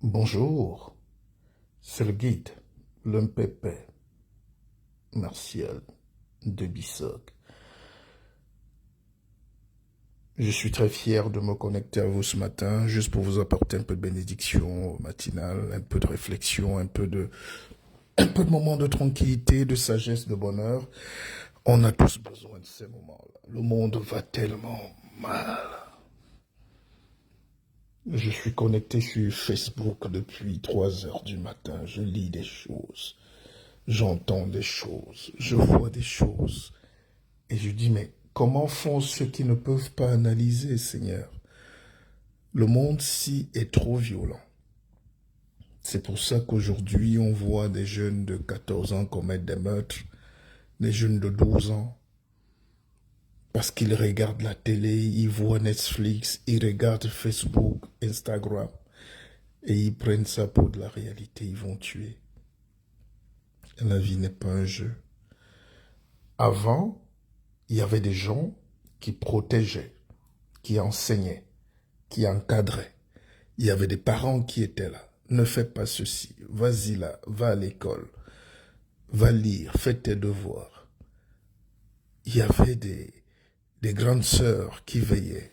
Bonjour, c'est le guide, l'MPP, Martial de Bissoc. Je suis très fier de me connecter à vous ce matin, juste pour vous apporter un peu de bénédiction matinale, un peu de réflexion, un peu de moments de tranquillité, de sagesse, de bonheur. On a tous besoin de ces moments-là. Le monde va tellement mal. Je suis connecté sur Facebook depuis 3 heures du matin. Je lis des choses. J'entends des choses, je vois des choses. Et je dis, mais comment font ceux qui ne peuvent pas analyser, Seigneur? Le monde-ci est trop violent. C'est pour ça qu'aujourd'hui, on voit des jeunes de 14 ans commettre des meurtres, des jeunes de 12 ans, parce qu'ils regardent la télé, ils voient Netflix, ils regardent Facebook, Instagram, et ils prennent ça pour de la réalité, ils vont tuer. La vie n'est pas un jeu. Avant, il y avait des gens qui protégeaient, qui enseignaient, qui encadraient. Il y avait des parents qui étaient là. Ne fais pas ceci, vas-y là, va à l'école, va lire, fais tes devoirs. Il y avait des grandes sœurs qui veillaient.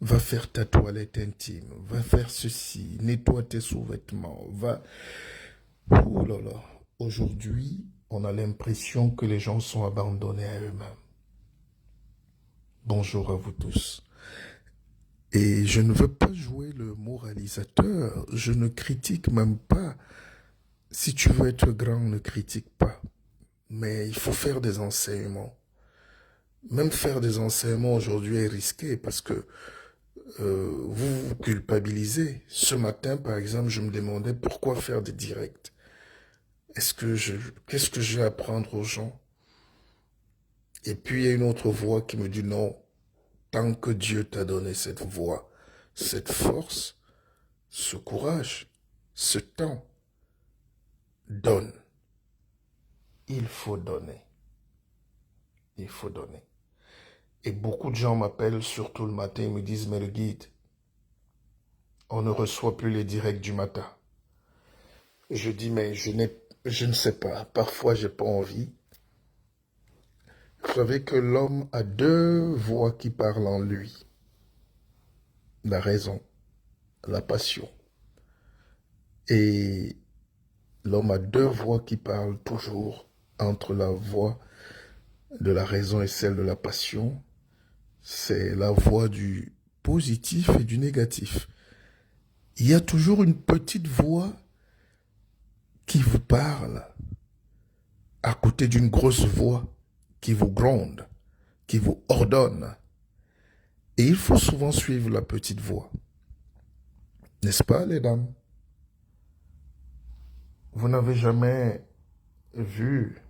Va faire ta toilette intime, va faire ceci, nettoie tes sous-vêtements, va... Oh là là, aujourd'hui, on a l'impression que les gens sont abandonnés à eux-mêmes. Bonjour à vous tous. Et je ne veux pas jouer le moralisateur, je ne critique même pas. Si tu veux être grand, ne critique pas. Mais il faut faire des enseignements. Même faire des enseignements aujourd'hui est risqué parce que vous vous culpabilisez. Ce matin, par exemple, je me demandais pourquoi faire des directs. Qu'est-ce que j'ai à apprendre aux gens? Et puis il y a une autre voix qui me dit non, tant que Dieu t'a donné cette voix, cette force, ce courage, ce temps, donne. Il faut donner. Il faut donner. Et beaucoup de gens m'appellent, surtout le matin, et me disent, mais le guide, on ne reçoit plus les directs du matin. Et je dis, mais je ne sais pas. Parfois, j'ai pas envie. Vous savez que l'homme a deux voix qui parlent en lui. La raison, la passion. Et l'homme a deux voix qui parlent toujours entre la voix de la raison et celle de la passion. C'est la voix du positif et du négatif. Il y a toujours une petite voix qui vous parle à côté d'une grosse voix qui vous gronde, qui vous ordonne. Et il faut souvent suivre la petite voix. N'est-ce pas, les dames? Vous n'avez jamais vu,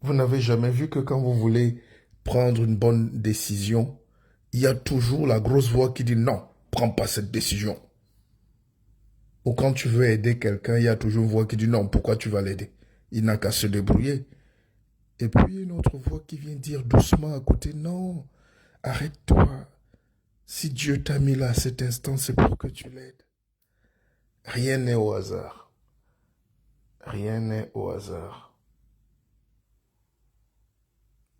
vous n'avez jamais vu que quand vous voulez prendre une bonne décision, il y a toujours la grosse voix qui dit non, prends pas cette décision. Ou quand tu veux aider quelqu'un, il y a toujours une voix qui dit non, pourquoi tu vas l'aider? Il n'a qu'à se débrouiller. Et puis il y a une autre voix qui vient dire doucement à côté, non, arrête-toi. Si Dieu t'a mis là à cet instant, c'est pour que tu l'aides. Rien n'est au hasard. Rien n'est au hasard.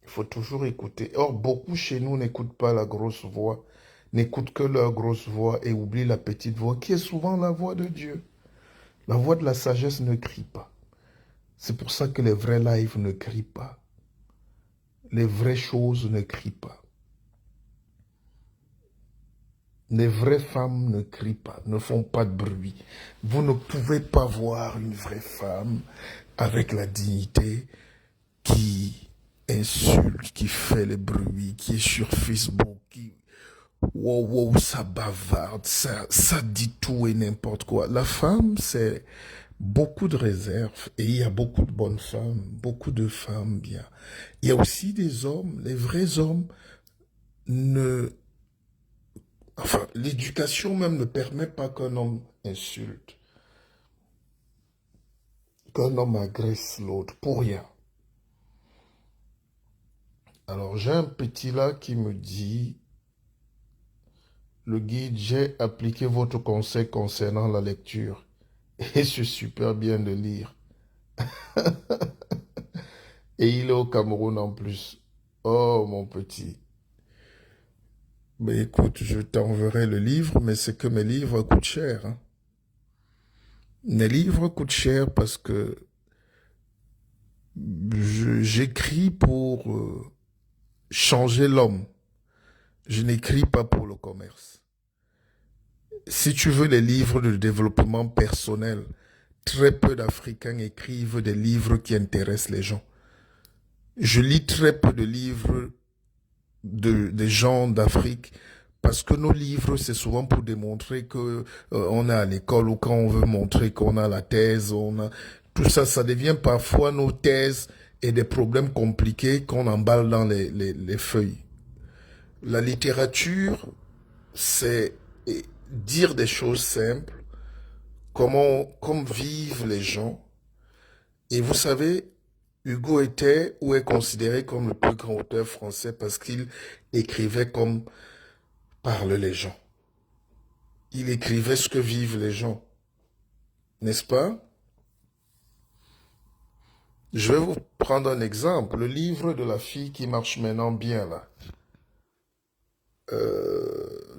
Il faut toujours écouter. Or, beaucoup chez nous n'écoutent pas la grosse voix, n'écoutent que leur grosse voix et oublient la petite voix, qui est souvent la voix de Dieu. La voix de la sagesse ne crie pas. C'est pour ça que les vrais lives ne crient pas. Les vraies choses ne crient pas. Les vraies femmes ne crient pas, ne font pas de bruit. Vous ne pouvez pas voir une vraie femme avec la dignité qui insulte, qui fait les bruits, qui est sur Facebook, qui... Wow, wow, ça bavarde, ça dit tout et n'importe quoi. La femme, c'est beaucoup de réserve et il y a beaucoup de bonnes femmes, beaucoup de femmes bien. Il y a aussi des hommes, les vrais hommes ne... Enfin, l'éducation même ne permet pas qu'un homme insulte, qu'un homme agresse l'autre pour rien. Alors j'ai un petit là qui me dit, le guide, j'ai appliqué votre conseil concernant la lecture. Et c'est super bien de lire. Et il est au Cameroun en plus. Oh, mon petit. Mais écoute, je t'enverrai le livre, mais c'est que mes livres coûtent cher, hein. Mes livres coûtent cher parce que j'écris pour changer l'homme. Je n'écris pas pour le commerce. Si tu veux les livres de développement personnel, très peu d'Africains écrivent des livres qui intéressent les gens. Je lis très peu de livres des gens d'Afrique parce que nos livres, c'est souvent pour démontrer que on est à l'école ou quand on veut montrer qu'on a la thèse, tout ça, ça devient parfois nos thèses et des problèmes compliqués qu'on emballe dans les feuilles. La littérature, c'est dire des choses simples, comme vivent les gens. Et vous savez, Hugo était ou est considéré comme le plus grand auteur français parce qu'il écrivait comme parlent les gens. Il écrivait ce que vivent les gens, n'est-ce pas? Je vais vous prendre un exemple. Le livre de la fille qui marche maintenant bien là,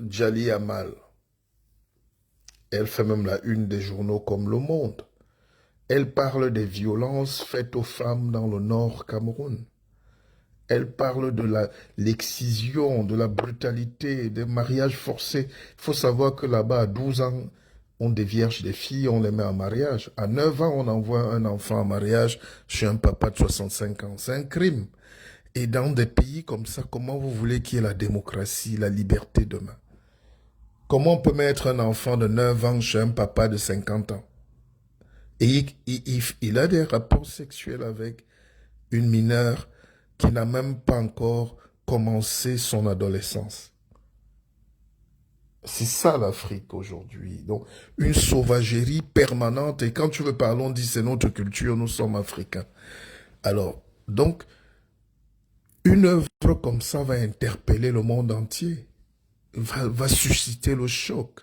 Djali Amal. Elle fait même la une des journaux comme Le Monde. Elle parle des violences faites aux femmes dans le Nord Cameroun. Elle parle de l'excision, de la brutalité, des mariages forcés. Il faut savoir que là-bas, à 12 ans, on dévierge des filles, on les met en mariage. À 9 ans, on envoie un enfant en mariage chez un papa de 65 ans. C'est un crime. Et dans des pays comme ça, comment vous voulez qu'il y ait la démocratie, la liberté demain? Comment on peut mettre un enfant de 9 ans chez un papa de 50 ans? Et il a des rapports sexuels avec une mineure qui n'a même pas encore commencé son adolescence. C'est ça l'Afrique aujourd'hui. Donc, une sauvagerie permanente. Et quand tu veux parler, on dit c'est notre culture, nous sommes africains. Alors, donc, une œuvre comme ça va interpeller le monde entier, va susciter le choc.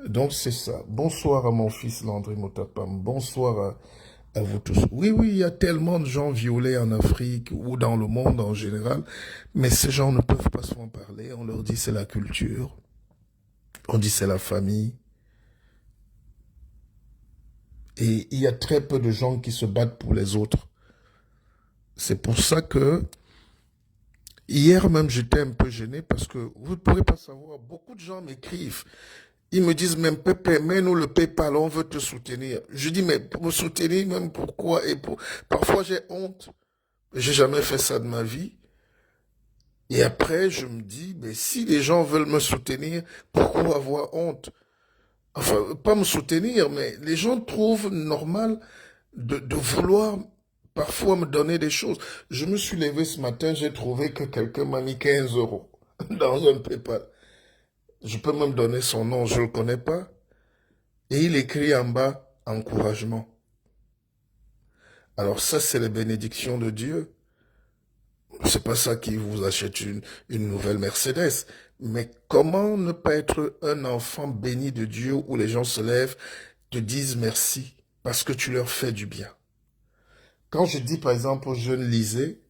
Donc, c'est ça. Bonsoir à mon fils Landry Motapam. Bonsoir à vous tous. Oui, oui, il y a tellement de gens violés en Afrique ou dans le monde en général, mais ces gens ne peuvent pas souvent parler. On leur dit c'est la culture, on dit c'est la famille. Et il y a très peu de gens qui se battent pour les autres. C'est pour ça que hier même j'étais un peu gêné parce que vous ne pourrez pas savoir, beaucoup de gens m'écrivent. Ils me disent même, Pépé, mets-nous le PayPal, on veut te soutenir. Je dis, mais pour me soutenir, même pourquoi? Parfois j'ai honte. J'ai jamais fait ça de ma vie. Et après, je me dis, mais si les gens veulent me soutenir, pourquoi avoir honte? Enfin, pas me soutenir, mais les gens trouvent normal de vouloir parfois me donner des choses. Je me suis levé ce matin, j'ai trouvé que quelqu'un m'a mis 15 euros dans un PayPal. Je peux même donner son nom, je ne le connais pas. Et il écrit en bas, encouragement. Alors ça, c'est les bénédictions de Dieu. C'est pas ça qui vous achète une nouvelle Mercedes. Mais comment ne pas être un enfant béni de Dieu où les gens se lèvent, te disent merci parce que tu leur fais du bien. Quand je dis par exemple aux jeunes lisez,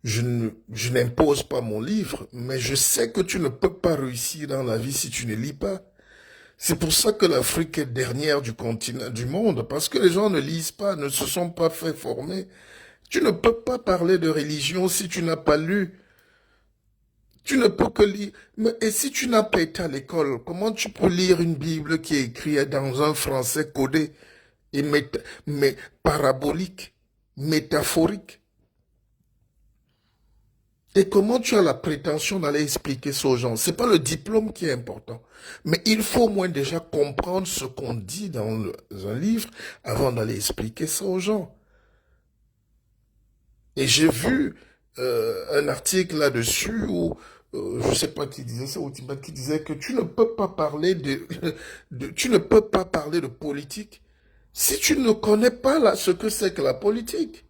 je n'impose pas mon livre, mais je sais que tu ne peux pas réussir dans la vie si tu ne lis pas. C'est pour ça que l'Afrique est dernière du continent, du monde, parce que les gens ne lisent pas, ne se sont pas fait former. Tu ne peux pas parler de religion si tu n'as pas lu. Tu ne peux que lire. Et si tu n'as pas été à l'école, comment tu peux lire une Bible qui est écrite dans un français codé et mais parabolique, métaphorique? Et comment tu as la prétention d'aller expliquer ça aux gens? C'est pas le diplôme qui est important. Mais il faut au moins déjà comprendre ce qu'on dit dans un livre avant d'aller expliquer ça aux gens. Et j'ai vu un article là-dessus où, je sais pas qui disait ça, ou qui disait que tu ne peux pas parler tu ne peux pas parler de politique si tu ne connais pas là ce que c'est que la politique.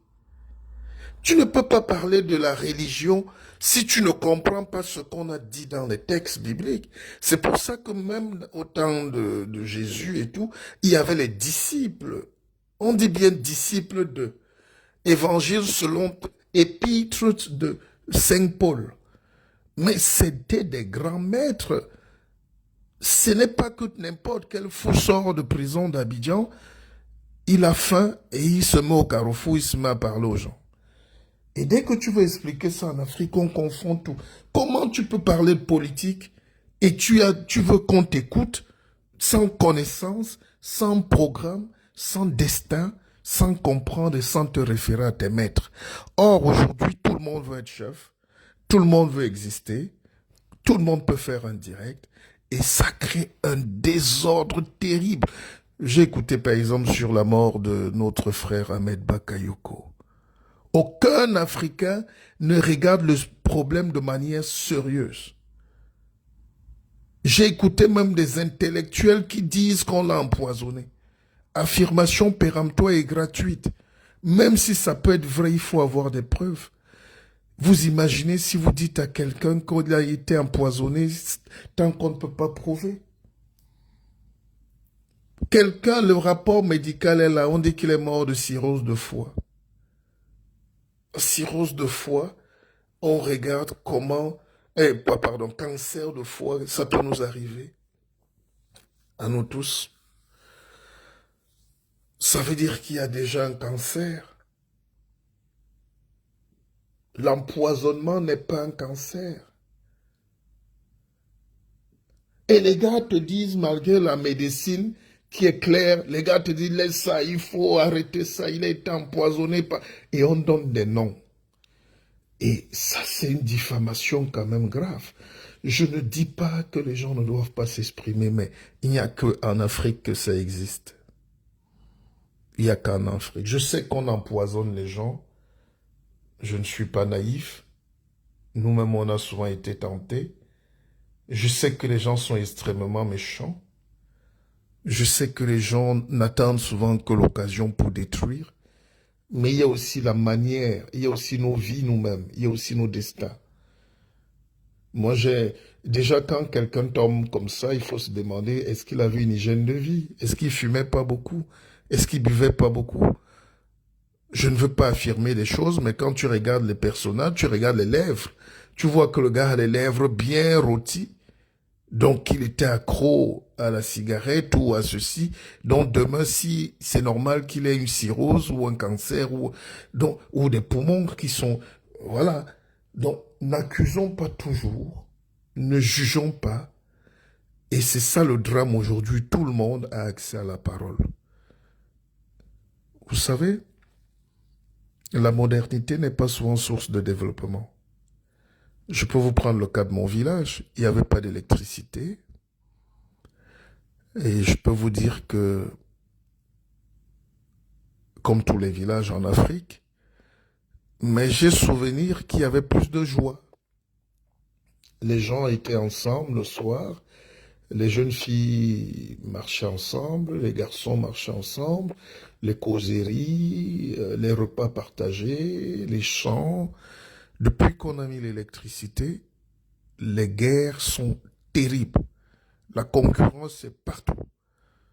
Tu ne peux pas parler de la religion Si tu ne comprends pas ce qu'on a dit dans les textes bibliques, c'est pour ça que même au temps de Jésus et tout, il y avait les disciples. On dit bien disciples de Évangile selon épître de Saint Paul. Mais c'était des grands maîtres. Ce n'est pas que n'importe quel fou sort de prison d'Abidjan, il a faim et il se met au carrefour, il se met à parler aux gens. Et dès que tu veux expliquer ça en Afrique, on confond tout. Comment tu peux parler de politique et tu veux qu'on t'écoute sans connaissance, sans programme, sans destin, sans comprendre et sans te référer à tes maîtres. Or, aujourd'hui, tout le monde veut être chef, tout le monde veut exister, tout le monde peut faire un direct et ça crée un désordre terrible. J'ai écouté par exemple sur la mort de notre frère Ahmed Bakayoko. Aucun Africain ne regarde le problème de manière sérieuse. J'ai écouté même des intellectuels qui disent qu'on l'a empoisonné. Affirmation péremptoire et gratuite. Même si ça peut être vrai, il faut avoir des preuves. Vous imaginez si vous dites à quelqu'un qu'il a été empoisonné tant qu'on ne peut pas prouver. Quelqu'un, le rapport médical est là, on dit qu'il est mort de cirrhose de foie. Cirrhose de foie, on regarde comment, cancer de foie, ça peut nous arriver, à nous tous. Ça veut dire qu'il y a déjà un cancer. L'empoisonnement n'est pas un cancer. Et les gars te disent, malgré la médecine qui est claire, les gars te disent, laisse ça, il faut arrêter ça, il a été empoisonné par... Et on donne des noms. Et ça, c'est une diffamation quand même grave. Je ne dis pas que les gens ne doivent pas s'exprimer, mais il n'y a qu'en Afrique que ça existe. Il n'y a qu'en Afrique. Je sais qu'on empoisonne les gens. Je ne suis pas naïf. Nous-mêmes, on a souvent été tentés. Je sais que les gens sont extrêmement méchants. Je sais que les gens n'attendent souvent que l'occasion pour détruire. Mais il y a aussi la manière, il y a aussi nos vies nous-mêmes, il y a aussi nos destins. Moi, déjà quand quelqu'un tombe comme ça, il faut se demander, est-ce qu'il avait une hygiène de vie? Est-ce qu'il fumait pas beaucoup? Est-ce qu'il buvait pas beaucoup? Je ne veux pas affirmer des choses, mais quand tu regardes les personnages, tu regardes les lèvres, tu vois que le gars a les lèvres bien rôties. Donc, il était accro à la cigarette ou à ceci. Donc, demain, si c'est normal qu'il ait une cirrhose ou un cancer ou des poumons qui sont... Voilà. Donc, n'accusons pas toujours. Ne jugeons pas. Et c'est ça le drame aujourd'hui. Tout le monde a accès à la parole. Vous savez, la modernité n'est pas souvent source de développement. Je peux vous prendre le cas de mon village. Il n'y avait pas d'électricité. Et je peux vous dire que, comme tous les villages en Afrique, mais j'ai souvenir qu'il y avait plus de joie. Les gens étaient ensemble le soir, les jeunes filles marchaient ensemble, les garçons marchaient ensemble, les causeries, les repas partagés, les chants. Depuis qu'on a mis l'électricité, les guerres sont terribles. La concurrence est partout.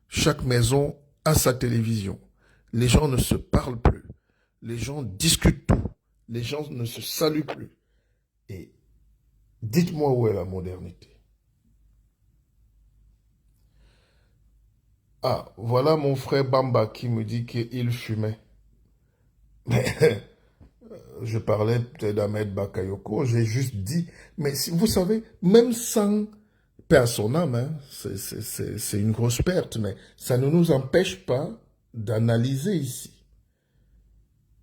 Chaque maison a sa télévision. Les gens ne se parlent plus. Les gens discutent tout. Les gens ne se saluent plus. Et dites-moi où est la modernité. Ah, voilà mon frère Bamba qui me dit qu'il fumait. Mais je parlais peut-être d'Ahmed Bakayoko, j'ai juste dit, mais si, vous savez, même sans paix à son âme, hein, c'est une grosse perte, mais ça ne nous empêche pas d'analyser ici.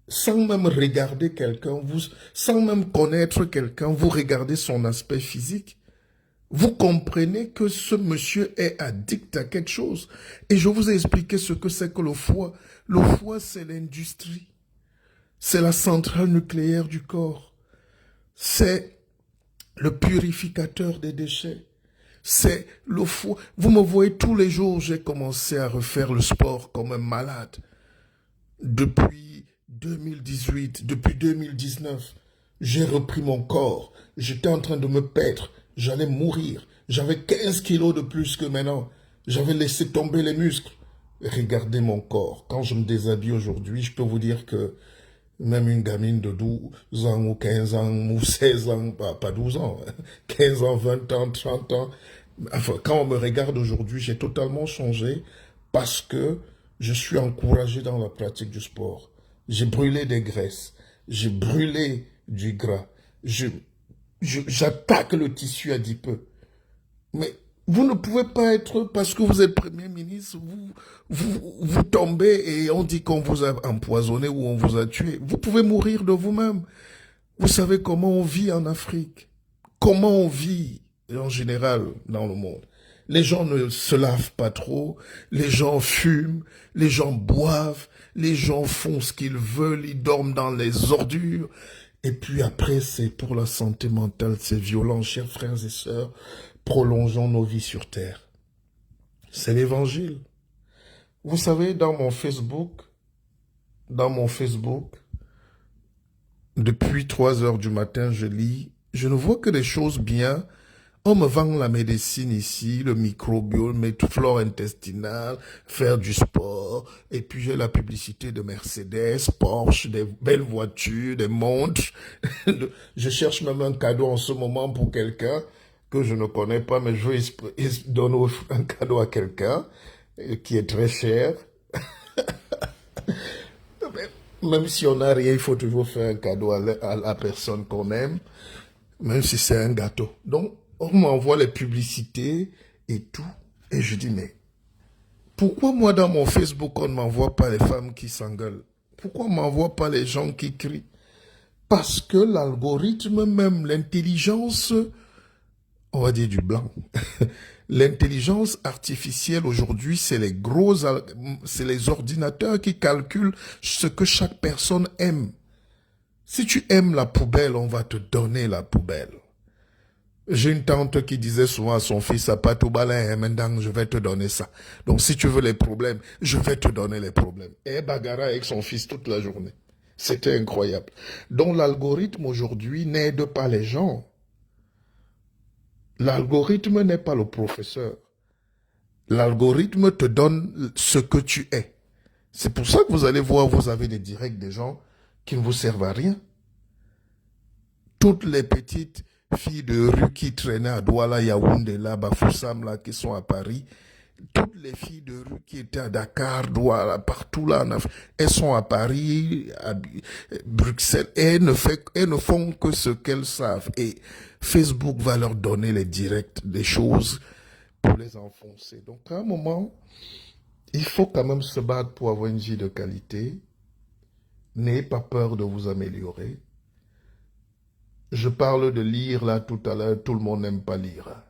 Sans même regarder quelqu'un, sans même connaître quelqu'un, vous regardez son aspect physique, vous comprenez que ce monsieur est addict à quelque chose. Et je vous ai expliqué ce que c'est que le foie. Le foie, c'est l'industrie. C'est la centrale nucléaire du corps. C'est le purificateur des déchets. C'est le foie. Vous me voyez tous les jours, j'ai commencé à refaire le sport comme un malade. Depuis 2018, depuis 2019, J'ai repris mon corps. J'étais en train de me perdre. J'allais mourir. J'avais 15 kilos de plus que maintenant. J'avais laissé tomber les muscles. Regardez mon corps. Quand je me déshabille aujourd'hui, je peux vous dire que même une gamine de 12 ans ou 15 ans ou 16 ans, pas 12 ans, 15 ans, 20 ans, 30 ans, enfin, quand on me regarde aujourd'hui, j'ai totalement changé parce que je suis encouragé dans la pratique du sport. J'ai brûlé des graisses, j'ai brûlé du gras, j'attaque le tissu adipeux. Mais vous ne pouvez pas être, parce que vous êtes Premier ministre, vous tombez et on dit qu'on vous a empoisonné ou on vous a tué. Vous pouvez mourir de vous-même. Vous savez comment on vit en Afrique, comment on vit en général dans le monde. Les gens ne se lavent pas trop, les gens fument, les gens boivent, les gens font ce qu'ils veulent, ils dorment dans les ordures. Et puis après, c'est pour la santé mentale, c'est violent, chers frères et sœurs. Prolongeons nos vies sur terre. C'est l'évangile. Vous savez, dans mon Facebook, depuis 3 heures du matin, je lis, je ne vois que des choses bien. On me vend la médecine ici, le microbiome, flore intestinale, faire du sport. Et puis j'ai la publicité de Mercedes, Porsche, des belles voitures, des montres. Je cherche même un cadeau en ce moment pour quelqu'un que je ne connais pas, mais je veux donner un cadeau à quelqu'un qui est très cher. Même si on n'a rien, il faut toujours faire un cadeau à la personne qu'on aime, même si c'est un gâteau. Donc, on m'envoie les publicités et tout. Et je dis, mais pourquoi moi dans mon Facebook, on ne m'envoie pas les femmes qui s'engueulent? Pourquoi on ne m'envoie pas les gens qui crient? Parce que l'algorithme, même l'intelligence, on va dire du blanc. L'intelligence artificielle aujourd'hui, c'est les ordinateurs qui calculent ce que chaque personne aime. Si tu aimes la poubelle, on va te donner la poubelle. J'ai une tante qui disait souvent à son fils, à pas tout balin, maintenant je vais te donner ça. Donc si tu veux les problèmes, je vais te donner les problèmes. Et elle bagarra avec son fils toute la journée. C'était incroyable. Donc l'algorithme aujourd'hui n'aide pas les gens. L'algorithme n'est pas le professeur. L'algorithme te donne ce que tu es. C'est pour ça que vous allez voir, vous avez des directs des gens qui ne vous servent à rien. Toutes les petites filles de rue qui traînaient à Douala, Yaoundé, là, Bafoussam, là, qui sont à Paris, toutes les filles de rue qui étaient à Dakar, Douala, partout là, elles sont à Paris, à Bruxelles, et elles ne font que ce qu'elles savent. Et Facebook va leur donner les directs, des choses pour les enfoncer. Donc à un moment, il faut quand même se battre pour avoir une vie de qualité. N'ayez pas peur de vous améliorer. Je parle de lire là tout à l'heure, tout le monde n'aime pas lire.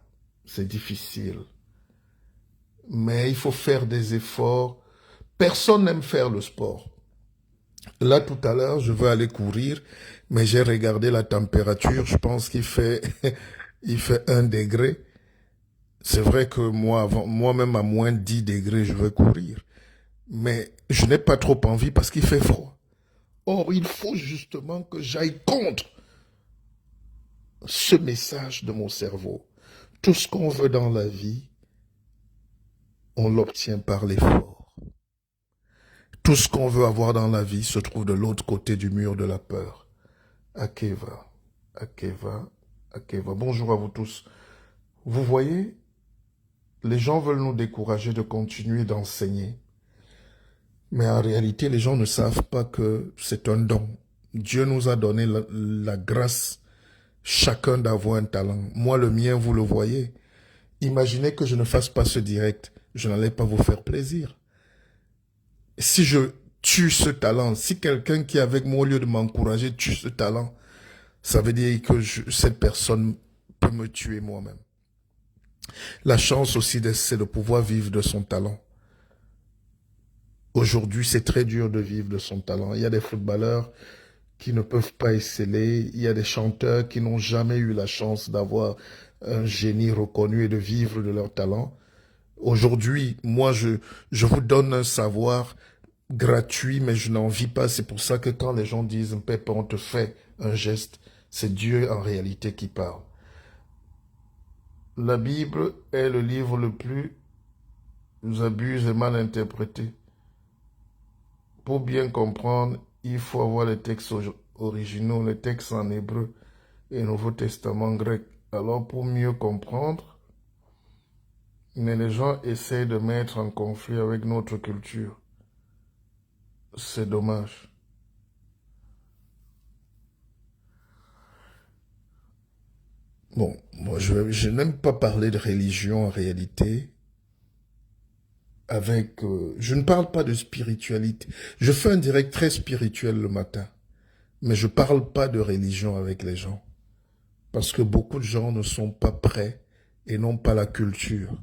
C'est difficile. Mais il faut faire des efforts. Personne n'aime faire le sport. Là tout à l'heure, je veux aller courir, mais j'ai regardé la température, je pense qu'il fait, il fait 1 degré. C'est vrai que moi-même à moins de 10 degrés, je veux courir. Mais je n'ai pas trop envie parce qu'il fait froid. Or, il faut justement que j'aille contre ce message de mon cerveau. Tout ce qu'on veut dans la vie, on l'obtient par l'effort. Tout ce qu'on veut avoir dans la vie se trouve de l'autre côté du mur de la peur. Akeva, Akeva, Akeva. Bonjour à vous tous. Vous voyez, les gens veulent nous décourager de continuer d'enseigner. Mais en réalité, les gens ne savent pas que c'est un don. Dieu nous a donné la grâce, chacun d'avoir un talent. Moi, le mien, vous le voyez. Imaginez que je ne fasse pas ce direct. Je n'allais pas vous faire plaisir. Si je tue ce talent, si quelqu'un qui est avec moi, au lieu de m'encourager, tue ce talent, ça veut dire que cette personne peut me tuer moi-même. La chance aussi, c'est de pouvoir vivre de son talent. Aujourd'hui, c'est très dur de vivre de son talent. Il y a des footballeurs qui ne peuvent pas exceller. Il y a des chanteurs qui n'ont jamais eu la chance d'avoir un génie reconnu et de vivre de leur talent. Aujourd'hui, moi, je vous donne un savoir gratuit, mais je n'en vis pas. C'est pour ça que quand les gens disent « Pépé, on te fait un geste », C'est Dieu en réalité qui parle. La Bible est le livre le plus abusé et mal interprété. Pour bien comprendre, il faut avoir les textes originaux, les textes en hébreu et Nouveau Testament grec. Alors pour mieux comprendre, mais les gens essayent de mettre en conflit avec notre culture. C'est dommage. Bon, moi je n'aime pas parler de religion en réalité. Je ne parle pas de spiritualité. Je fais un direct très spirituel le matin, mais je parle pas de religion avec les gens. Parce que beaucoup de gens ne sont pas prêts et n'ont pas la culture.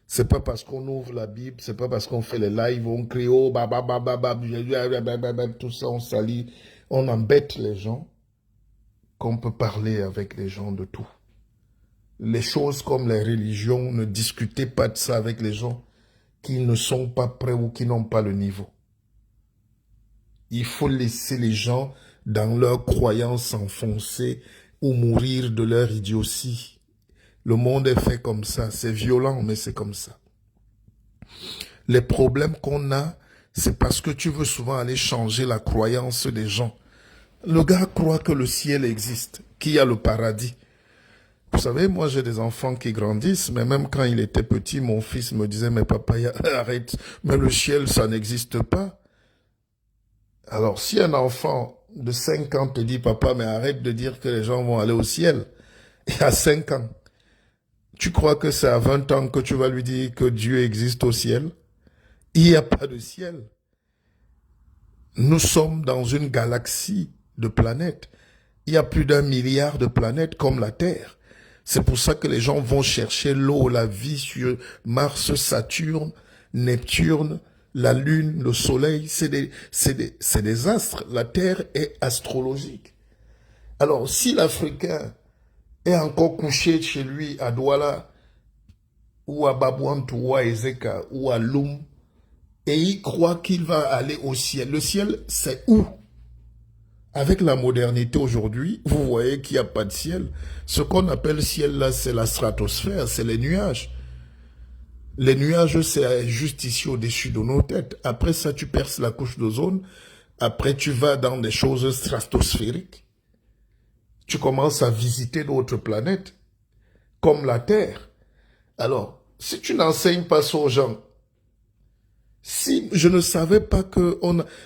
C'est pas parce qu'on ouvre la Bible, c'est pas parce qu'on fait les lives, on crie, oh, tout ça, on salit, on embête les gens, qu'on peut parler avec les gens de tout. Les choses comme les religions, ne discutez pas de ça avec les gens qui ne sont pas prêts ou qui n'ont pas le niveau. Il faut laisser les gens dans leur croyance s'enfoncer ou mourir de leur idiotie. Le monde est fait comme ça, c'est violent, mais c'est comme ça. Les problèmes qu'on a, c'est parce que tu veux souvent aller changer la croyance des gens. Le gars croit que le ciel existe, qu'il y a le paradis. Vous savez, moi j'ai des enfants qui grandissent, mais même quand il était petit, mon fils me disait, mais papa, arrête, mais le ciel, ça n'existe pas. Alors si un enfant de 5 ans te dit, papa, mais arrête de dire que les gens vont aller au ciel, et à 5 ans, tu crois que c'est à 20 ans que tu vas lui dire que Dieu existe au ciel? Il n'y a pas de ciel. Nous sommes dans une galaxie de planètes. Il y a plus d'1 milliard de planètes comme la Terre. C'est pour ça que les gens vont chercher l'eau, la vie sur Mars, Saturne, Neptune, la Lune, le Soleil. C'est des astres. La Terre est astrologique. Alors, si l'Africain est encore couché chez lui à Douala, ou à Babouantou, ou à Ezeka, ou à Loum, et il croit qu'il va aller au ciel. Le ciel, c'est où? Avec la modernité aujourd'hui, vous voyez qu'il n'y a pas de ciel. Ce qu'on appelle ciel là, c'est la stratosphère, c'est les nuages. Les nuages, c'est juste ici au-dessus de nos têtes. Après ça, tu perces la couche d'ozone. Après, tu vas dans des choses stratosphériques. Tu commences à visiter d'autres planètes, comme la Terre. Alors, si tu n'enseignes pas ça aux gens, si je ne savais pas que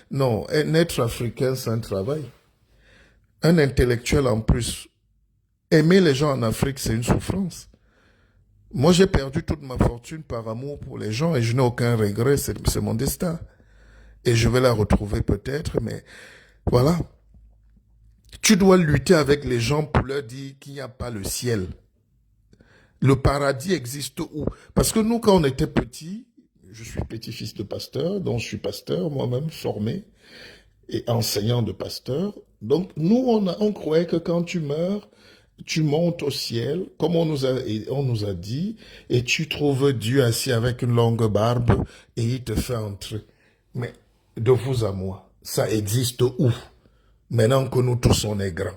non, un être africain, c'est un travail. Un intellectuel en plus. Aimer les gens en Afrique, c'est une souffrance. Moi, j'ai perdu toute ma fortune par amour pour les gens et je n'ai aucun regret, c'est mon destin. Et je vais la retrouver peut-être, mais voilà. Tu dois lutter avec les gens pour leur dire qu'il n'y a pas le ciel. Le paradis existe où? Parce que nous, quand on était petits, je suis petit-fils de pasteur, donc je suis pasteur moi-même, formé et enseignant de pasteur. Donc nous, on croyait que quand tu meurs, tu montes au ciel, comme on nous a dit, et tu trouves Dieu assis avec une longue barbe et il te fait entrer. Mais de vous à moi, ça existe où? Maintenant que nous tous on est grands,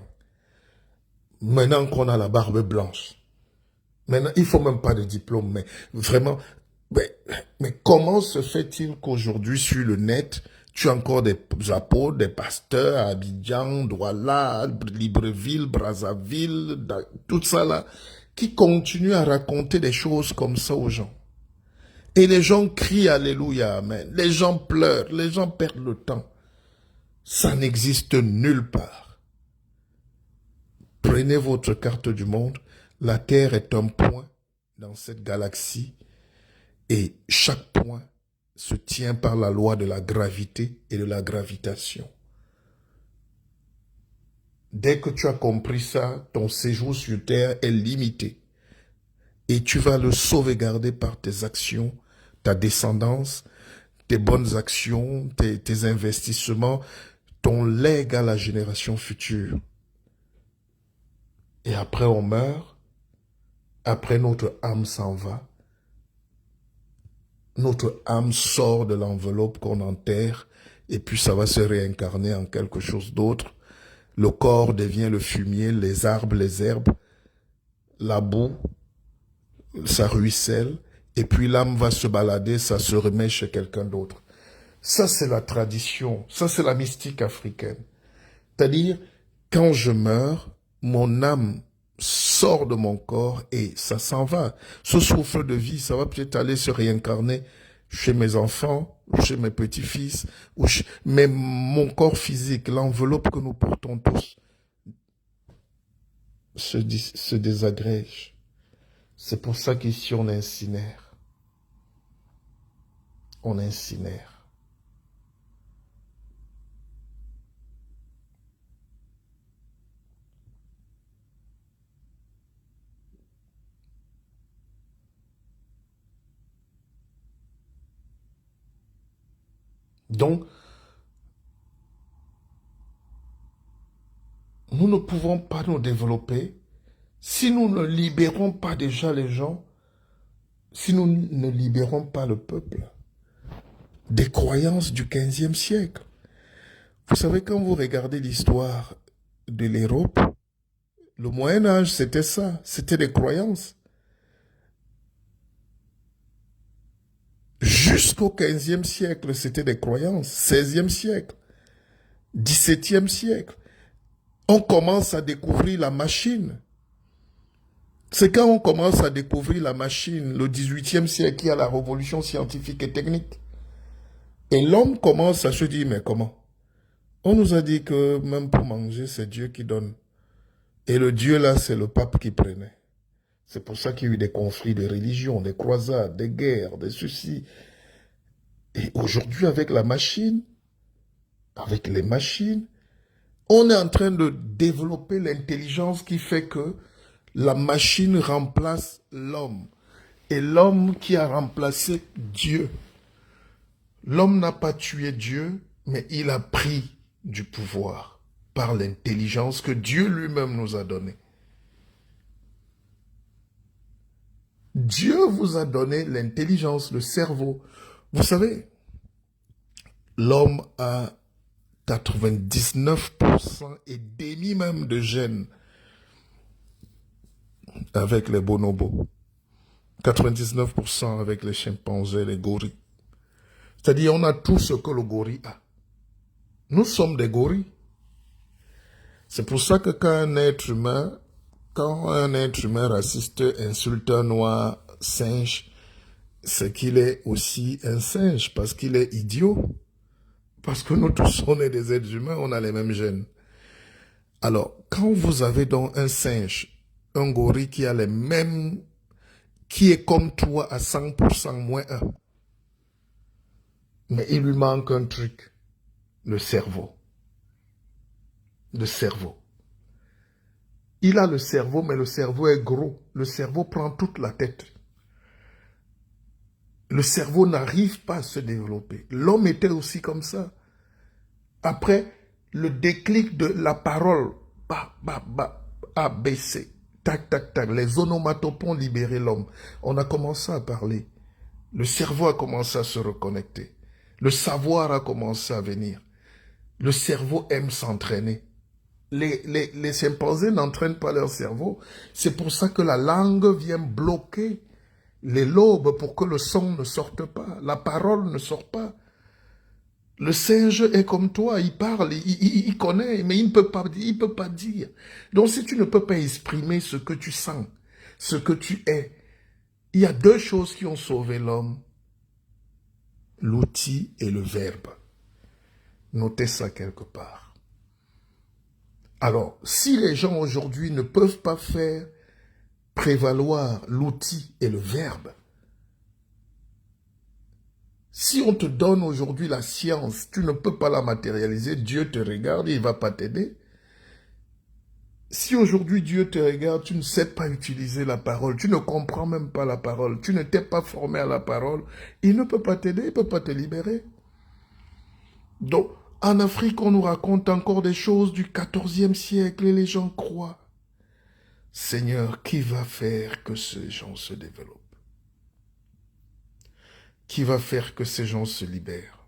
maintenant qu'on a la barbe blanche, maintenant il faut même pas de diplôme, mais vraiment, mais comment se fait-il qu'aujourd'hui sur le net, tu as encore des apôtres, des pasteurs à Abidjan, Douala, Libreville, Brazzaville, tout ça là, qui continuent à raconter des choses comme ça aux gens. Et les gens crient Alléluia, Amen. Les gens pleurent, les gens perdent le temps. Ça n'existe nulle part. Prenez votre carte du monde. La Terre est un point dans cette galaxie et chaque point se tient par la loi de la gravité et de la gravitation. Dès que tu as compris ça, ton séjour sur Terre est limité. Et tu vas le sauvegarder par tes actions, ta descendance, tes bonnes actions, tes investissements, ton legs à la génération future. Et après on meurt, après notre âme s'en va, notre âme sort de l'enveloppe qu'on enterre, et puis ça va se réincarner en quelque chose d'autre. Le corps devient le fumier, les arbres, les herbes, la boue, ça ruisselle, et puis l'âme va se balader, ça se remet chez quelqu'un d'autre. Ça, c'est la tradition, ça, c'est la mystique africaine. C'est-à-dire, quand je meurs, mon âme sort de mon corps et ça s'en va. Ce souffle de vie, ça va peut-être aller se réincarner chez mes enfants, chez mes petits-fils, mais mon corps physique, l'enveloppe que nous portons tous, se désagrège. C'est pour ça qu'ici on incinère. On incinère. Donc, nous ne pouvons pas nous développer si nous ne libérons pas déjà les gens, si nous ne libérons pas le peuple des croyances du XVe siècle. Vous savez, quand vous regardez l'histoire de l'Europe, le Moyen-Âge, c'était ça, c'était des croyances. Jusqu'au XVe siècle, c'était des croyances. XVIe siècle, XVIIe siècle. On commence à découvrir la machine. C'est quand on commence à découvrir la machine, le XVIIIe siècle, qu'il y a la révolution scientifique et technique. Et l'homme commence à se dire, mais comment? On nous a dit que même pour manger, c'est Dieu qui donne. Et le Dieu là, c'est le pape qui prenait. C'est pour ça qu'il y a eu des conflits de religion, des croisades, des guerres, des soucis. Et aujourd'hui, avec la machine, avec les machines, on est en train de développer l'intelligence qui fait que la machine remplace l'homme. Et l'homme qui a remplacé Dieu. L'homme n'a pas tué Dieu, mais il a pris du pouvoir par l'intelligence que Dieu lui-même nous a donnée. Dieu vous a donné l'intelligence, le cerveau. Vous savez, l'homme a 99% et demi même de gènes avec les bonobos. 99% avec les chimpanzés, les gorilles. C'est-à-dire, on a tout ce que le gorille a. Nous sommes des gorilles. C'est pour ça que quand un être humain raciste insulte un noir singe, c'est qu'il est aussi un singe, parce qu'il est idiot. Parce que nous tous, on est des êtres humains, on a les mêmes gènes. Alors, quand vous avez donc un singe, un gorille qui a les mêmes, qui est comme toi à 100% moins 1, mais il lui manque un truc, le cerveau. Le cerveau. Il a le cerveau, mais le cerveau est gros. Le cerveau prend toute la tête. Le cerveau n'arrive pas à se développer. L'homme était aussi comme ça. Après, le déclic de la parole, A, B, C, tac, tac, tac, les onomatopes ont libéré l'homme. On a commencé à parler. Le cerveau a commencé à se reconnecter. Le savoir a commencé à venir. Le cerveau aime s'entraîner. Les chimpanzés n'entraînent pas leur cerveau. C'est pour ça que la langue vient bloquer les lobes pour que le son ne sorte pas. La parole ne sort pas. Le singe est comme toi, il parle, il connaît, mais il ne peut pas dire. Donc si tu ne peux pas exprimer ce que tu sens, ce que tu es, il y a deux choses qui ont sauvé l'homme. L'outil et le verbe. Notez ça quelque part. Alors, si les gens aujourd'hui ne peuvent pas faire prévaloir l'outil et le verbe, si on te donne aujourd'hui la science, tu ne peux pas la matérialiser, Dieu te regarde, il ne va pas t'aider. Si aujourd'hui Dieu te regarde, tu ne sais pas utiliser la parole, tu ne comprends même pas la parole, tu ne t'es pas formé à la parole, il ne peut pas t'aider, il ne peut pas te libérer. Donc, en Afrique, on nous raconte encore des choses du XIVe siècle et les gens croient. Seigneur, qui va faire que ces gens se développent? Qui va faire que ces gens se libèrent?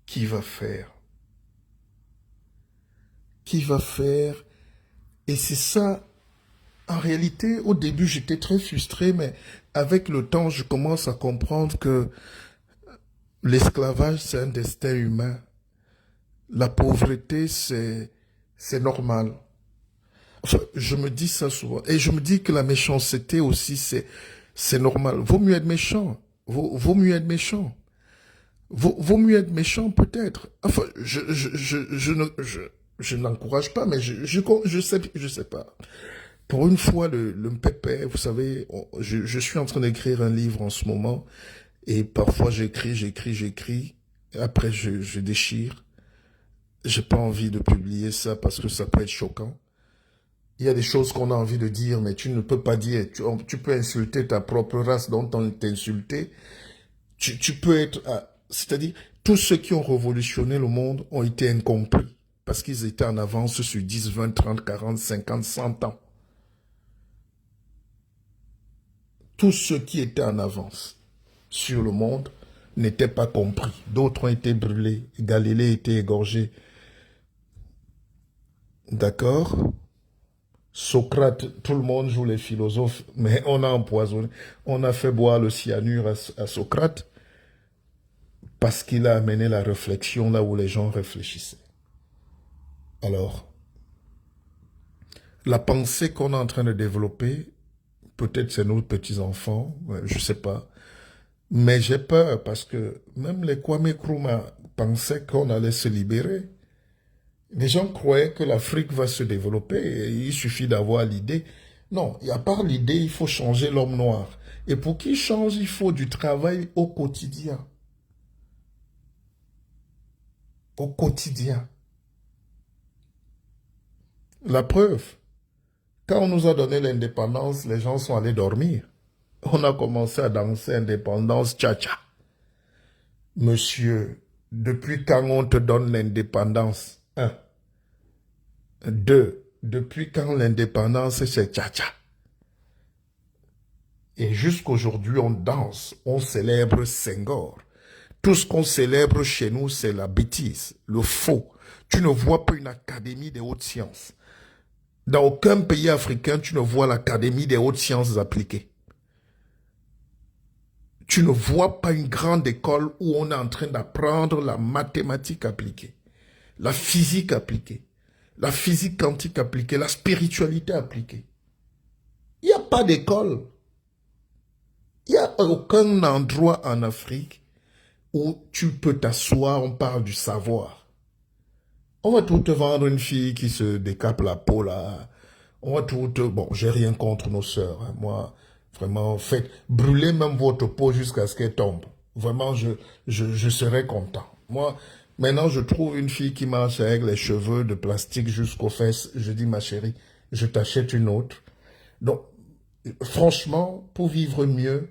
Qui va faire? qui va faire. Et c'est ça, en réalité, au début, j'étais très frustré, mais avec le temps, je commence à comprendre que l'esclavage, c'est un destin humain. La pauvreté, c'est normal. Enfin, je me dis ça souvent. Et je me dis que la méchanceté aussi, c'est normal. Vaut mieux être méchant. Vaut mieux être méchant. Vaut mieux être méchant, peut-être. Enfin, je n'encourage pas, mais je sais pas. Pour une fois, le pépé, vous savez, je suis en train d'écrire un livre en ce moment, et parfois j'écris, et après je déchire. J'ai pas envie de publier ça parce que ça peut être choquant. Il y a des choses qu'on a envie de dire, mais tu ne peux pas dire. Tu peux insulter ta propre race dont on t'a insulté. Tu peux être... c'est-à-dire, tous ceux qui ont révolutionné le monde ont été incompris parce qu'ils étaient en avance sur 10, 20, 30, 40, 50, 100 ans. Tous ceux qui étaient en avance sur le monde n'étaient pas compris. D'autres ont été brûlés. Galilée a été égorgé. D'accord? Socrate, tout le monde joue les philosophes, mais on a empoisonné. On a fait boire le cyanure à Socrate parce qu'il a amené la réflexion là où les gens réfléchissaient. Alors, la pensée qu'on est en train de développer, peut-être c'est nos petits-enfants, je ne sais pas, mais j'ai peur parce que même les Kwame Nkrumah pensaient qu'on allait se libérer. Les gens croyaient que l'Afrique va se développer et il suffit d'avoir l'idée. Non, à part l'idée, il faut changer l'homme noir. Et pour qu'il change, il faut du travail au quotidien. Au quotidien. La preuve, quand on nous a donné l'indépendance, les gens sont allés dormir. On a commencé à danser indépendance tcha-tcha. Monsieur, depuis quand on te donne l'indépendance? Un. Deux, depuis quand l'indépendance c'est tcha-tcha? Et jusqu'aujourd'hui, on danse, on célèbre Senghor. Tout ce qu'on célèbre chez nous, c'est la bêtise, le faux. Tu ne vois pas une académie des hautes sciences. Dans aucun pays africain, tu ne vois l'académie des hautes sciences appliquées. Tu ne vois pas une grande école où on est en train d'apprendre la mathématique appliquée, la physique appliquée, la physique quantique appliquée, la spiritualité appliquée. Il n'y a pas d'école. Il n'y a aucun endroit en Afrique où tu peux t'asseoir, on parle du savoir. On va tout te vendre une fille qui se décape la peau là. On va tout te... Bon, j'ai rien contre nos sœurs. Hein. Moi, vraiment, faites brûlez même votre peau jusqu'à ce qu'elle tombe. Vraiment, je serais content. Moi, maintenant, je trouve une fille qui marche avec les cheveux de plastique jusqu'aux fesses. Je dis, ma chérie, je t'achète une autre. Donc, franchement, pour vivre mieux,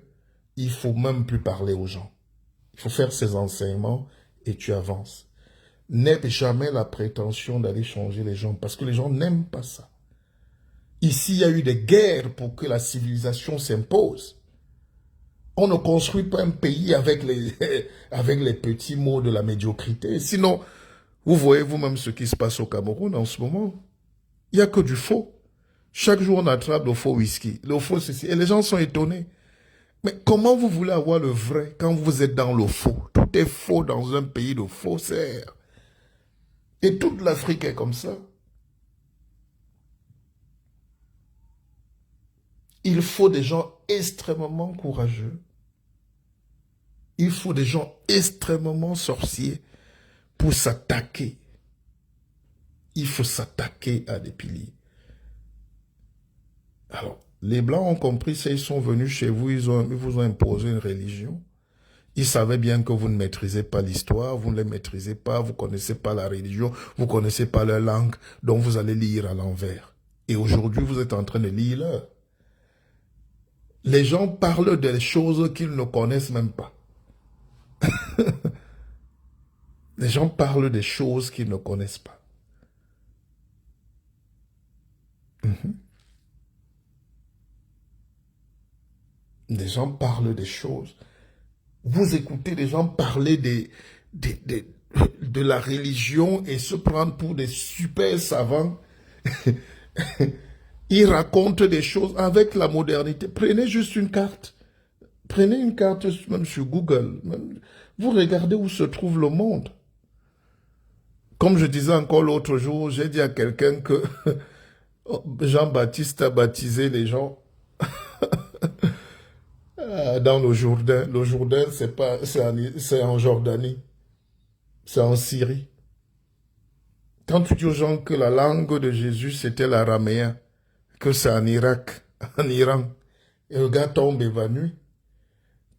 il faut même plus parler aux gens. Il faut faire ses enseignements et tu avances. N'aie jamais la prétention d'aller changer les gens parce que les gens n'aiment pas ça. Ici, il y a eu des guerres pour que la civilisation s'impose. On ne construit pas un pays avec avec les petits mots de la médiocrité. Sinon, vous voyez vous-même ce qui se passe au Cameroun en ce moment. Il n'y a que du faux. Chaque jour, on attrape le faux whisky, le faux ceci. Et les gens sont étonnés. Mais comment vous voulez avoir le vrai quand vous êtes dans le faux? Tout est faux dans un pays de faussaires. Et toute l'Afrique est comme ça. Il faut des gens extrêmement courageux. Il faut des gens extrêmement sorciers pour s'attaquer. Il faut s'attaquer à des piliers. Alors, les Blancs ont compris ça, ils sont venus chez vous, ils vous ont imposé une religion. Ils savaient bien que vous ne maîtrisez pas l'histoire, vous ne les maîtrisez pas, vous ne connaissez pas la religion, vous ne connaissez pas leur langue, donc vous allez lire à l'envers. Et aujourd'hui, vous êtes en train de lire là. Les gens parlent des choses qu'ils ne connaissent même pas. Les gens parlent des choses qu'ils ne connaissent pas. Les gens parlent des choses. Vous écoutez des gens parler de la religion et se prendre pour des super savants. Ils racontent des choses avec la modernité. Prenez juste une carte. Prenez une carte même sur Google. Vous regardez où se trouve le monde. Comme je disais encore l'autre jour, j'ai dit à quelqu'un que Jean-Baptiste a baptisé les gens dans le Jourdain. Le Jourdain, c'est en Jordanie. C'est en Syrie. Quand tu dis aux gens que la langue de Jésus, c'était l'araméen, que c'est en Irak, en Iran, et le gars tombe évanoui.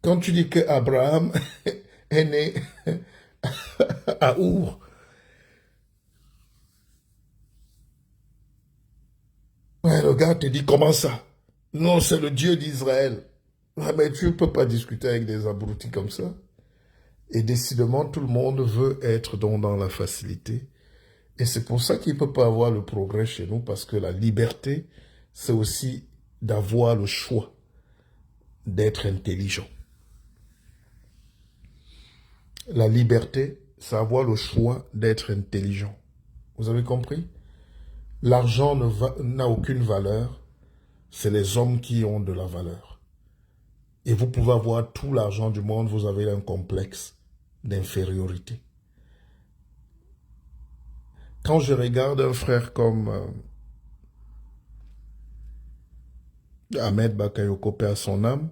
Quand tu dis que Abraham est né à Our, ouais, le gars te dit comment ça? Non, c'est le Dieu d'Israël. Ah, mais tu ne peux pas discuter avec des abrutis comme ça. Et décidément, tout le monde veut être dans la facilité. Et c'est pour ça qu'il ne peut pas avoir le progrès chez nous, parce que la liberté, c'est aussi d'avoir le choix d'être intelligent. La liberté, c'est avoir le choix d'être intelligent. Vous avez compris? L'argent n'a aucune valeur, c'est les hommes qui ont de la valeur. Et vous pouvez avoir tout l'argent du monde, vous avez un complexe d'infériorité. Quand je regarde un frère comme Ahmed Bakayoko, paix à son âme,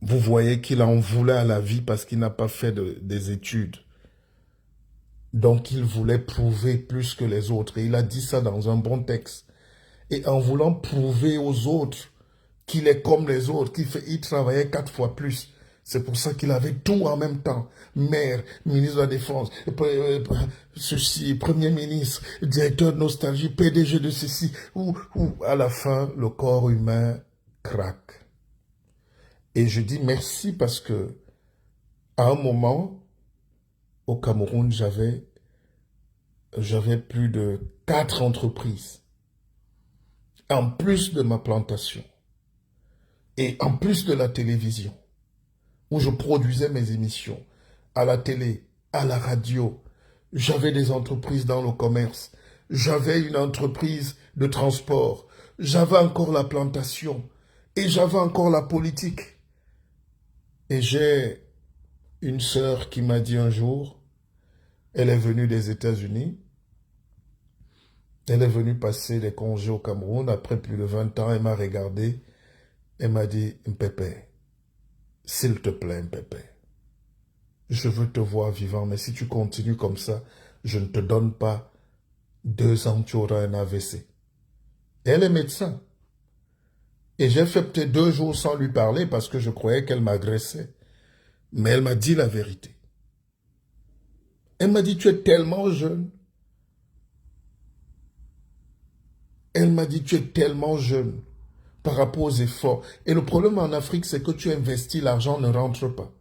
vous voyez qu'il en voulait à la vie parce qu'il n'a pas fait des études. Donc il voulait prouver plus que les autres. Et il a dit ça dans un bon texte. Et en voulant prouver aux autres qu'il est comme les autres, il travaillait 4 fois plus. C'est pour ça qu'il avait tout en même temps. Maire, ministre de la Défense, ceci, Premier ministre, directeur de Nostalgie, PDG de ceci. Ou à la fin, le corps humain craque. Et je dis merci parce que à un moment, au Cameroun, j'avais plus de 4 entreprises. En plus de ma plantation. Et en plus de la télévision. Où je produisais mes émissions. À la télé, à la radio. J'avais des entreprises dans le commerce. J'avais une entreprise de transport. J'avais encore la plantation. Et j'avais encore la politique. Et j'ai une sœur qui m'a dit un jour, elle est venue des États-Unis, elle est venue passer des congés au Cameroun, après plus de 20 ans, elle m'a regardé, elle m'a dit, Mpépé, s'il te plaît, Mpépé, je veux te voir vivant, mais si tu continues comme ça, je ne te donne pas 2 ans, tu auras un AVC. Elle est médecin. Et j'ai fait peut-être 2 jours sans lui parler parce que je croyais qu'elle m'agressait. Mais elle m'a dit la vérité. Elle m'a dit, tu es tellement jeune. Elle m'a dit, tu es tellement jeune par rapport aux efforts. Et le problème en Afrique, c'est que tu investis, l'argent ne rentre pas.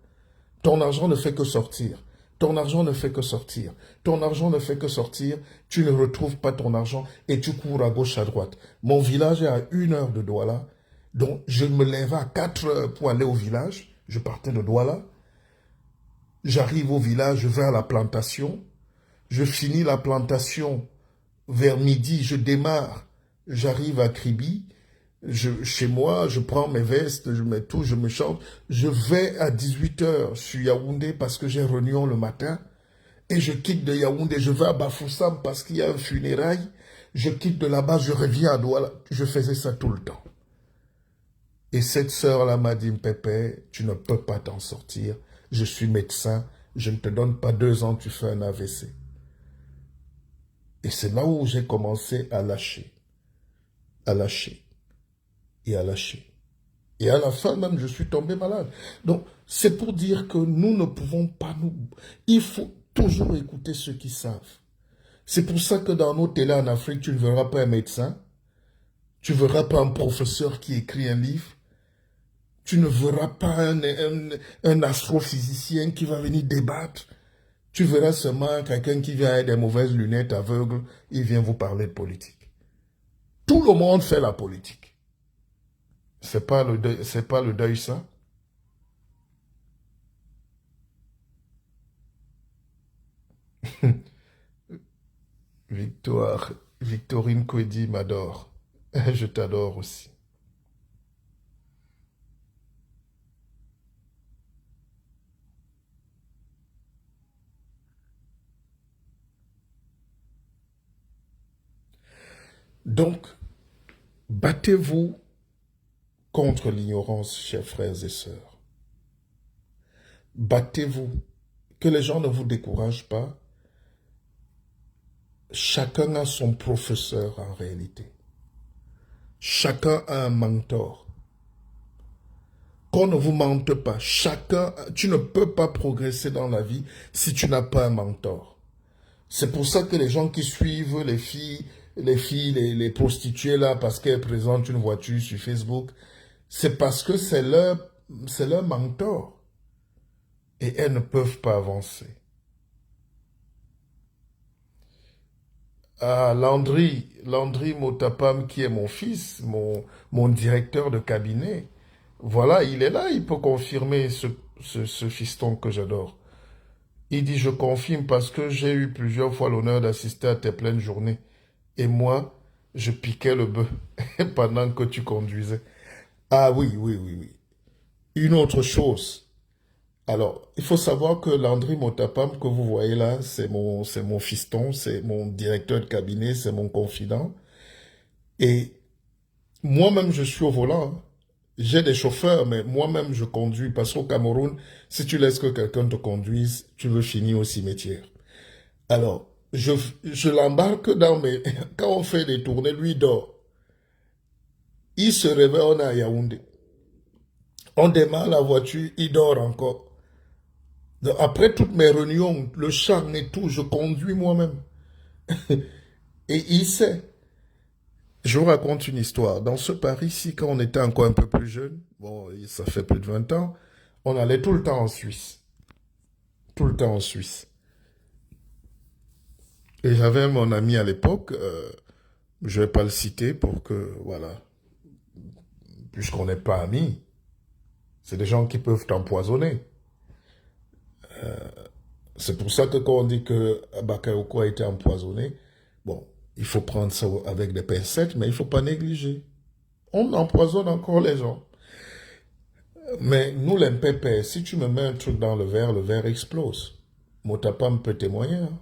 Ton argent ne fait que sortir. Ton argent ne fait que sortir. Ton argent ne fait que sortir. Tu ne retrouves pas ton argent et tu cours à gauche, à droite. Mon village est à 1 heure de Douala. Donc, je me lève à 4 heures pour aller au village. Je partais de Douala. J'arrive au village, je vais à la plantation. Je finis la plantation vers midi. Je démarre. J'arrive à Kribi. Chez moi, je prends mes vestes, je mets tout, je me chante. Je vais à 18 heures sur Yaoundé parce que j'ai réunion le matin. Et je quitte de Yaoundé, je vais à Bafoussam parce qu'il y a un funérail. Je quitte de là-bas, je reviens à Douala. Je faisais ça tout le temps. Et cette sœur-là m'a dit, Pépé, tu ne peux pas t'en sortir. Je suis médecin, je ne te donne pas 2 ans, tu fais un AVC. Et c'est là où j'ai commencé à lâcher. À lâcher. Et à lâcher. Et à la fin même, je suis tombé malade. Donc, c'est pour dire que nous ne pouvons pas nous... Il faut toujours écouter ceux qui savent. C'est pour ça que dans nos télés en Afrique, tu ne verras pas un médecin. Tu ne verras pas un professeur qui écrit un livre. Tu ne verras pas un astrophysicien qui va venir débattre. Tu verras seulement quelqu'un qui vient avec des mauvaises lunettes aveugles. Il vient vous parler de politique. Tout le monde fait la politique. C'est pas le deuil, ça. Victoire, Victorine Kwedi m'adore. Je t'adore aussi. Donc, battez-vous contre l'ignorance, chers frères et sœurs. Battez-vous. Que les gens ne vous découragent pas. Chacun a son professeur en réalité. Chacun a un mentor. Qu'on ne vous mente pas. Tu ne peux pas progresser dans la vie si tu n'as pas un mentor. C'est pour ça que les gens qui suivent les prostituées là, parce qu'elles présentent une voiture sur Facebook, c'est parce que c'est leur mentor. Et elles ne peuvent pas avancer. Ah, Landry Motapam, qui est mon fils, mon directeur de cabinet, voilà, il est là, il peut confirmer ce fiston que j'adore. Il dit, je confirme parce que j'ai eu plusieurs fois l'honneur d'assister à tes pleines journées. Et moi, je piquais le bœuf pendant que tu conduisais. Ah oui, oui, oui, oui. Une autre chose. Alors, il faut savoir que Landry Motapam que vous voyez là, c'est mon fiston, c'est mon directeur de cabinet, c'est mon confident. Et moi-même, je suis au volant, hein. J'ai des chauffeurs, mais moi-même, je conduis. Parce qu'au Cameroun, si tu laisses que quelqu'un te conduise, tu veux finir au cimetière. Alors, je l'embarque dans mes... Quand on fait des tournées, lui dort. Il se réveille, on est à Yaoundé. On démarre la voiture, il dort encore. Donc, après toutes mes réunions, le chant et tout, je conduis moi-même. Et il sait. Je vous raconte une histoire. Dans ce Paris-ci, quand on était encore un peu plus jeune, bon, ça fait plus de 20 ans, on allait tout le temps en Suisse. Tout le temps en Suisse. Et j'avais mon ami à l'époque, je ne vais pas le citer pour que, voilà, puisqu'on n'est pas amis, c'est des gens qui peuvent t'empoisonner. C'est pour ça que quand on dit que Bakayoko a été empoisonné, bon, il faut prendre ça avec des pincettes, mais il ne faut pas négliger. On empoisonne encore les gens. Mais nous, les MPP, si tu me mets un truc dans le verre explose. Motapam peut témoigner, hein.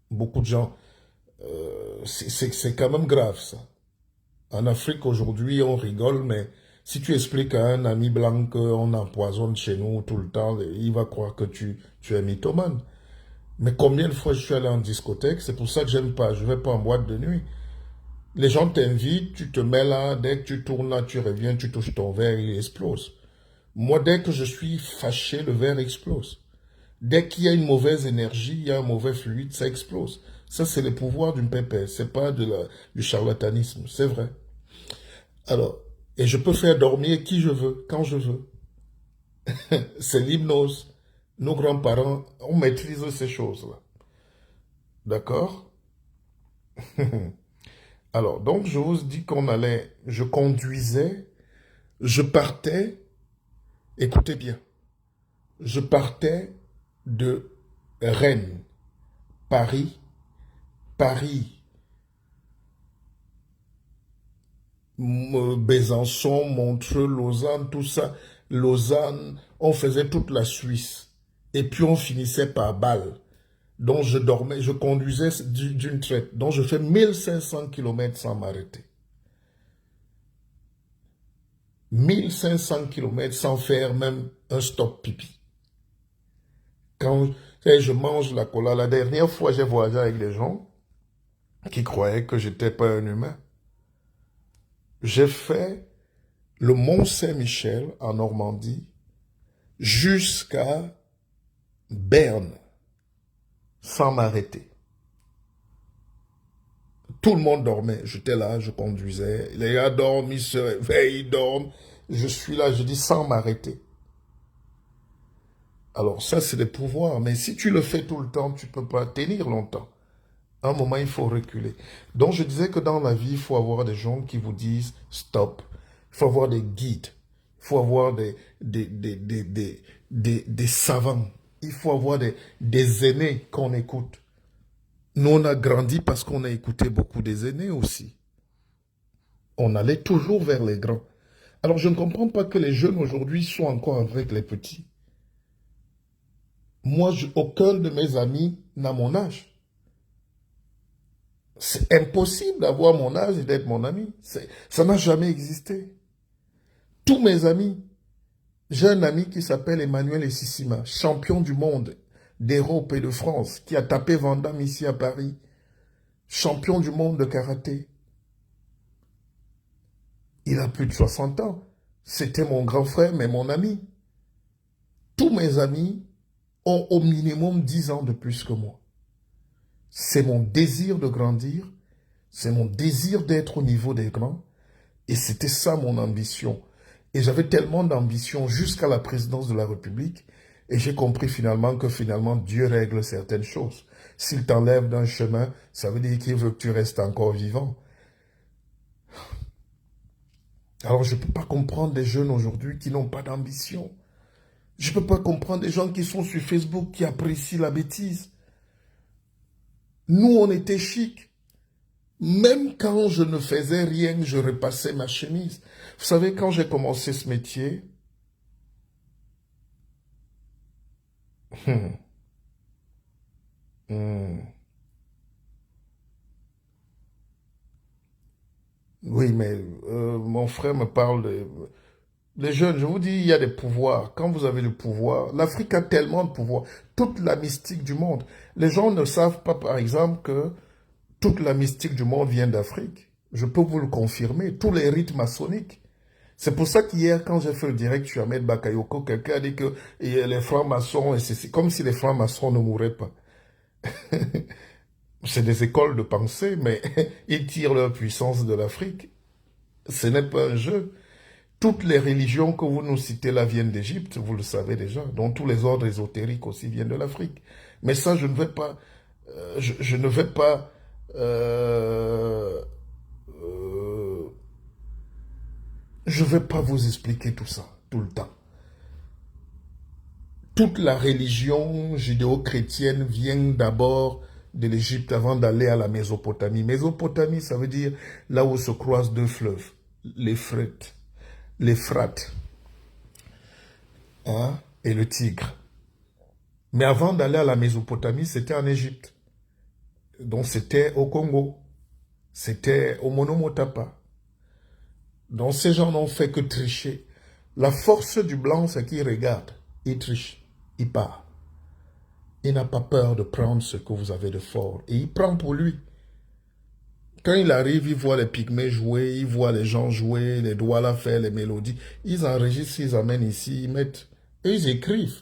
Beaucoup de gens, c'est quand même grave ça. En Afrique aujourd'hui, on rigole, mais si tu expliques à un ami blanc qu'on empoisonne chez nous tout le temps, il va croire que tu es mythomane. Mais combien de fois je suis allé en discothèque, c'est pour ça que j'aime pas, je vais pas en boîte de nuit. Les gens t'invitent, tu te mets là, dès que tu tournes là, tu reviens, tu touches ton verre, il explose. Moi, dès que je suis fâché, le verre explose. Dès qu'il y a une mauvaise énergie, il y a un mauvais fluide, ça explose. Ça, c'est le pouvoir d'une pépère, c'est pas du charlatanisme, c'est vrai. Alors, et je peux faire dormir qui je veux, quand je veux. C'est l'hypnose. Nos grands-parents, on maîtrise ces choses-là. D'accord? Alors, donc, je vous dis qu'on allait, je conduisais, je partais, écoutez bien, je partais de Rennes, Paris, Paris, Besançon, Montreux, Lausanne, tout ça. Lausanne, on faisait toute la Suisse. Et puis on finissait par Bâle. Donc je dormais, je conduisais d'une traite. Donc je fais 1500 kilomètres sans m'arrêter. 1500 kilomètres sans faire même un stop pipi. Quand je mange la cola, la dernière fois j'ai voyagé avec des gens qui croyaient que j'étais pas un humain. J'ai fait le Mont Saint-Michel en Normandie jusqu'à Berne sans m'arrêter. Tout le monde dormait. J'étais là, je conduisais. Les gars dorment, ils se réveillent, ils dorment. Je suis là, je dis sans m'arrêter. Alors ça, c'est des pouvoirs. Mais si tu le fais tout le temps, tu ne peux pas tenir longtemps. À un moment, il faut reculer. Donc je disais que dans la vie, il faut avoir des gens qui vous disent stop. Il faut avoir des guides. Il faut avoir des savants. Il faut avoir des aînés qu'on écoute. Nous, on a grandi parce qu'on a écouté beaucoup des aînés aussi. On allait toujours vers les grands. Alors, je ne comprends pas que les jeunes aujourd'hui soient encore avec les petits. Moi, aucun de mes amis n'a mon âge. C'est impossible d'avoir mon âge et d'être mon ami. Ça n'a jamais existé. Tous mes amis, j'ai un ami qui s'appelle Emmanuel Essissima, champion du monde d'Europe et de France, qui a tapé Van Damme ici à Paris, champion du monde de karaté. Il a plus de 60 ans. C'était mon grand frère, mais mon ami. Tous mes amis ont au minimum 10 ans de plus que moi. C'est mon désir de grandir, c'est mon désir d'être au niveau des grands, et c'était ça mon ambition. Et j'avais tellement d'ambition jusqu'à la présidence de la République, et j'ai compris finalement que Dieu règle certaines choses. S'il t'enlève d'un chemin, ça veut dire qu'il veut que tu restes encore vivant. Alors je ne peux pas comprendre des jeunes aujourd'hui qui n'ont pas d'ambition. Je ne peux pas comprendre des gens qui sont sur Facebook, qui apprécient la bêtise. Nous, on était chic. Même quand je ne faisais rien, je repassais ma chemise. Vous savez, quand j'ai commencé ce métier, hum, hum, oui, mais mon frère me parle de... Les jeunes, je vous dis, il y a des pouvoirs. Quand vous avez le pouvoir, l'Afrique a tellement de pouvoir. Toute la mystique du monde. Les gens ne savent pas, par exemple, que toute la mystique du monde vient d'Afrique. Je peux vous le confirmer. Tous les rites maçonniques. C'est pour ça qu'hier, quand j'ai fait le direct sur Ahmed Bakayoko, quelqu'un a dit que les francs-maçons, c'est comme si les francs-maçons ne mouraient pas. C'est des écoles de pensée, mais ils tirent leur puissance de l'Afrique. Ce n'est pas un jeu. Toutes les religions que vous nous citez là viennent d'Égypte, vous le savez déjà. Donc tous les ordres ésotériques aussi viennent de l'Afrique. Mais ça, je ne vais pas... je ne vais pas... je ne vais pas vous expliquer tout ça, tout le temps. Toute la religion judéo-chrétienne vient d'abord de l'Égypte avant d'aller à la Mésopotamie. Mésopotamie, ça veut dire là où se croisent deux fleuves, l'Euphrate, hein, et le Tigre. Mais avant d'aller à la Mésopotamie, c'était en Égypte. Donc c'était au Congo, c'était au Monomotapa. Donc ces gens n'ont fait que tricher. La force du blanc, c'est qu'il regarde, il triche, il part. Il n'a pas peur de prendre ce que vous avez de fort. Et il prend pour lui. Quand il arrive, il voit les pygmées jouer, il voit les gens jouer, les douala faire les mélodies. Ils enregistrent, ils amènent ici, ils mettent... Et ils écrivent.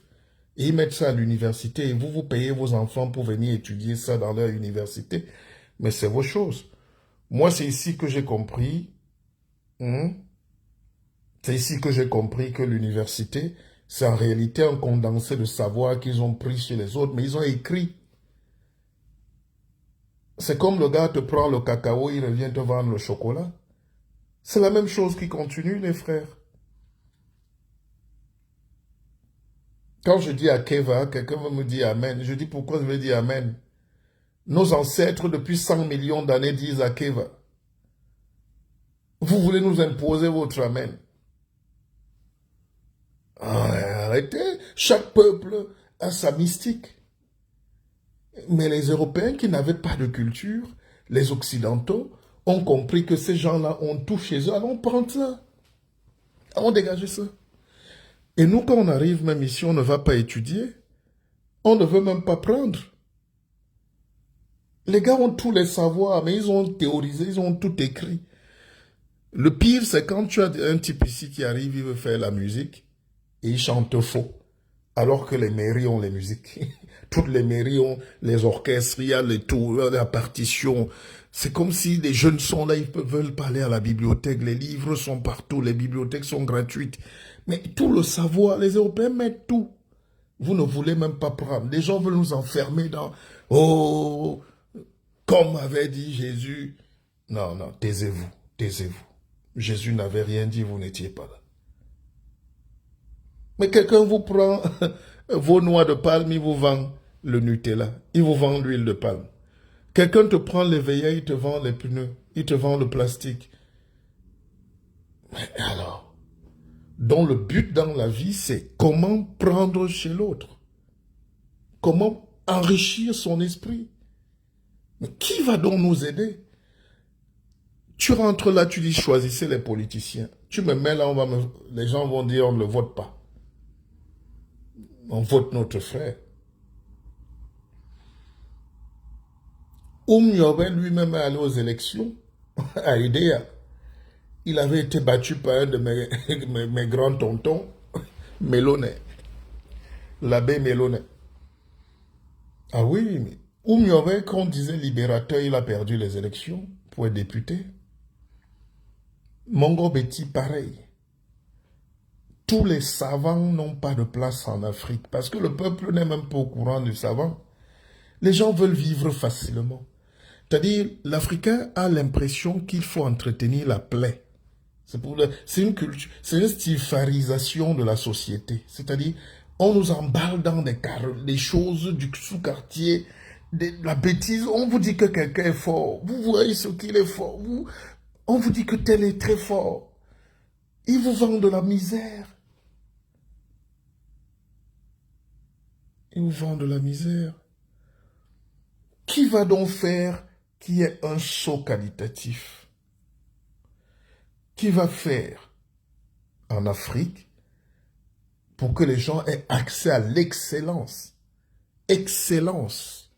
Et ils mettent ça à l'université. Et vous, vous payez vos enfants pour venir étudier ça dans leur université. Mais c'est vos choses. Moi, c'est ici que j'ai compris. C'est ici que j'ai compris que l'université, c'est en réalité un condensé de savoir qu'ils ont pris chez les autres, mais ils ont écrit. C'est comme le gars te prend le cacao, il revient te vendre le chocolat. C'est la même chose qui continue, les frères. Quand je dis à Keva, quelqu'un va me dire Amen. Je dis pourquoi je vais dire Amen. Nos ancêtres, depuis 100 millions d'années, disent à Keva. Vous voulez nous imposer votre Amen. Arrêtez. Chaque peuple a sa mystique. Mais les Européens qui n'avaient pas de culture, les Occidentaux, ont compris que ces gens-là ont tout chez eux. Allons prendre ça. Allons dégager ça. Et nous, quand on arrive même ici, on ne va pas étudier. On ne veut même pas prendre. Les gars ont tous les savoirs, mais ils ont théorisé, ils ont tout écrit. Le pire, c'est quand tu as un type ici qui arrive, il veut faire la musique, et il chante faux. Alors que les mairies ont les musiques. Toutes les mairies ont les orchestres, il y a les tours, la partition. C'est comme si les jeunes sont là, ils veulent parler à la bibliothèque. Les livres sont partout, les bibliothèques sont gratuites. Mais tout le savoir, les Européens mettent tout. Vous ne voulez même pas prendre. Les gens veulent nous enfermer dans... Oh, comme avait dit Jésus. Non, non, taisez-vous, taisez-vous. Jésus n'avait rien dit, vous n'étiez pas là. Mais quelqu'un vous prend vos noix de palme, il vous vend le Nutella, il vous vend l'huile de palme. Quelqu'un te prend les veillets, il te vend les pneus, il te vend le plastique. Mais alors, dont le but dans la vie, c'est comment prendre chez l'autre. Comment enrichir son esprit. Mais qui va donc nous aider? Tu rentres là, tu dis choisissez les politiciens. Tu me mets là, les gens vont dire on ne le vote pas. On vote notre frère. Yoben lui-même est allé aux élections à Idéa. Il avait été battu par un de mes grands tontons, Mélonet, l'abbé Mélonet. Ah oui, mais Yoben, quand on disait libérateur, il a perdu les élections pour être député. Mongo Betty, pareil. Tous les savants n'ont pas de place en Afrique parce que le peuple n'est même pas au courant du savant. Les gens veulent vivre facilement. C'est-à-dire, l'Africain a l'impression qu'il faut entretenir la plaie. C'est une culture, c'est une stypharisation de la société. C'est-à-dire, on nous emballe dans des choses du sous-quartier, la bêtise. On vous dit que quelqu'un est fort. Vous voyez ce qu'il est fort. On vous dit que tel est très fort. Ils vous vendent de la misère. Ils vous vendent de la misère. Qui va donc faire qu'il y ait un saut qualitatif? Qui va faire en Afrique pour que les gens aient accès à l'excellence? Excellence.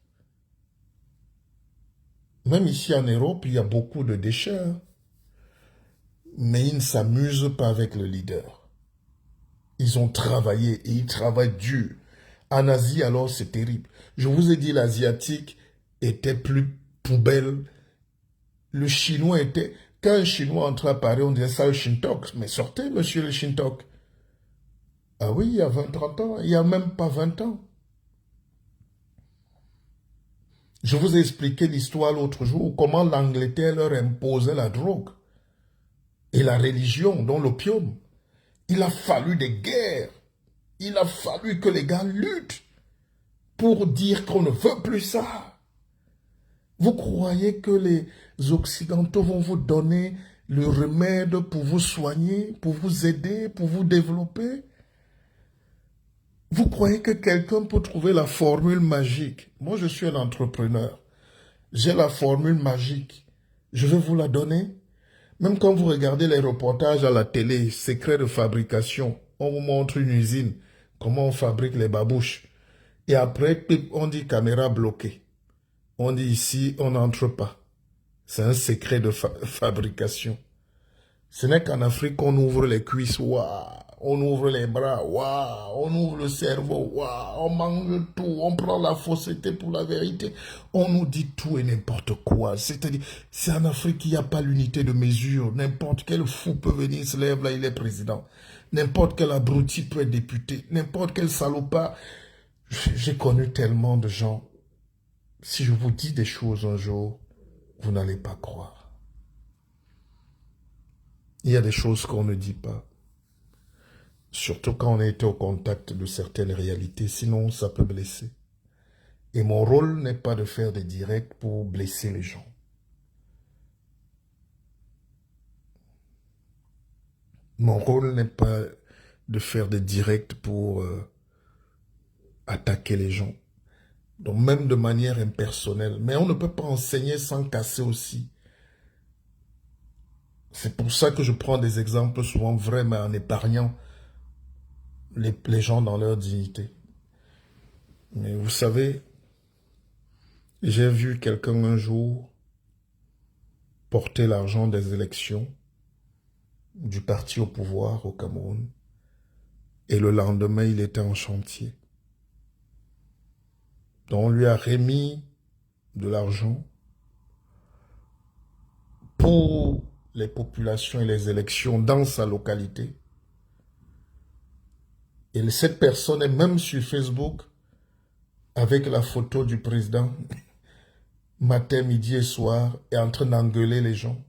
Même ici en Europe, il y a beaucoup de déchets. Hein? Mais ils ne s'amusent pas avec le leader. Ils ont travaillé et ils travaillent dur. En Asie, alors, c'est terrible. Je vous ai dit, l'Asiatique était plus poubelle. Le Chinois était... Quand un Chinois entrait à Paris, on disait ça le Shintok. Mais sortez, monsieur le Shintok. Ah oui, il y a 20-30 ans. Il n'y a même pas 20 ans. Je vous ai expliqué l'histoire l'autre jour, comment l'Angleterre leur imposait la drogue et la religion, dont l'opium. Il a fallu des guerres. Il a fallu que les gars luttent pour dire qu'on ne veut plus ça. Vous croyez que les Occidentaux vont vous donner le remède pour vous soigner, pour vous aider, pour vous développer? Vous croyez que quelqu'un peut trouver la formule magique? Moi, je suis un entrepreneur. J'ai la formule magique. Je vais vous la donner. Même quand vous regardez les reportages à la télé, secrets de fabrication, on vous montre une usine, comment on fabrique les babouches. Et après, on dit caméra bloquée. On dit ici, on n'entre pas. C'est un secret de fabrication. Ce n'est qu'en Afrique qu'on ouvre les cuisses, waouh, on ouvre les bras, waouh, on ouvre le cerveau, waouh, on mange tout, on prend la fausseté pour la vérité. On nous dit tout et n'importe quoi. C'est-à-dire, c'est en Afrique qu'il n'y a pas l'unité de mesure. N'importe quel fou peut venir, se lève là, il est président. N'importe quel abruti peut être député. N'importe quel salopard. J'ai connu tellement de gens. Si je vous dis des choses un jour, vous n'allez pas croire. Il y a des choses qu'on ne dit pas. Surtout quand on a été au contact de certaines réalités, sinon ça peut blesser. Et mon rôle n'est pas de faire des directs pour blesser les gens. Mon rôle n'est pas de faire des directs pour attaquer les gens. Donc même de manière impersonnelle. Mais on ne peut pas enseigner sans casser aussi. C'est pour ça que je prends des exemples souvent vrais, mais en épargnant les gens dans leur dignité. Mais vous savez, j'ai vu quelqu'un un jour porter l'argent des élections du parti au pouvoir au Cameroun. Et le lendemain, il était en chantier. Donc on lui a remis de l'argent pour les populations et les élections dans sa localité. Et cette personne est même sur Facebook avec la photo du président, matin, midi et soir, et en train d'engueuler les gens.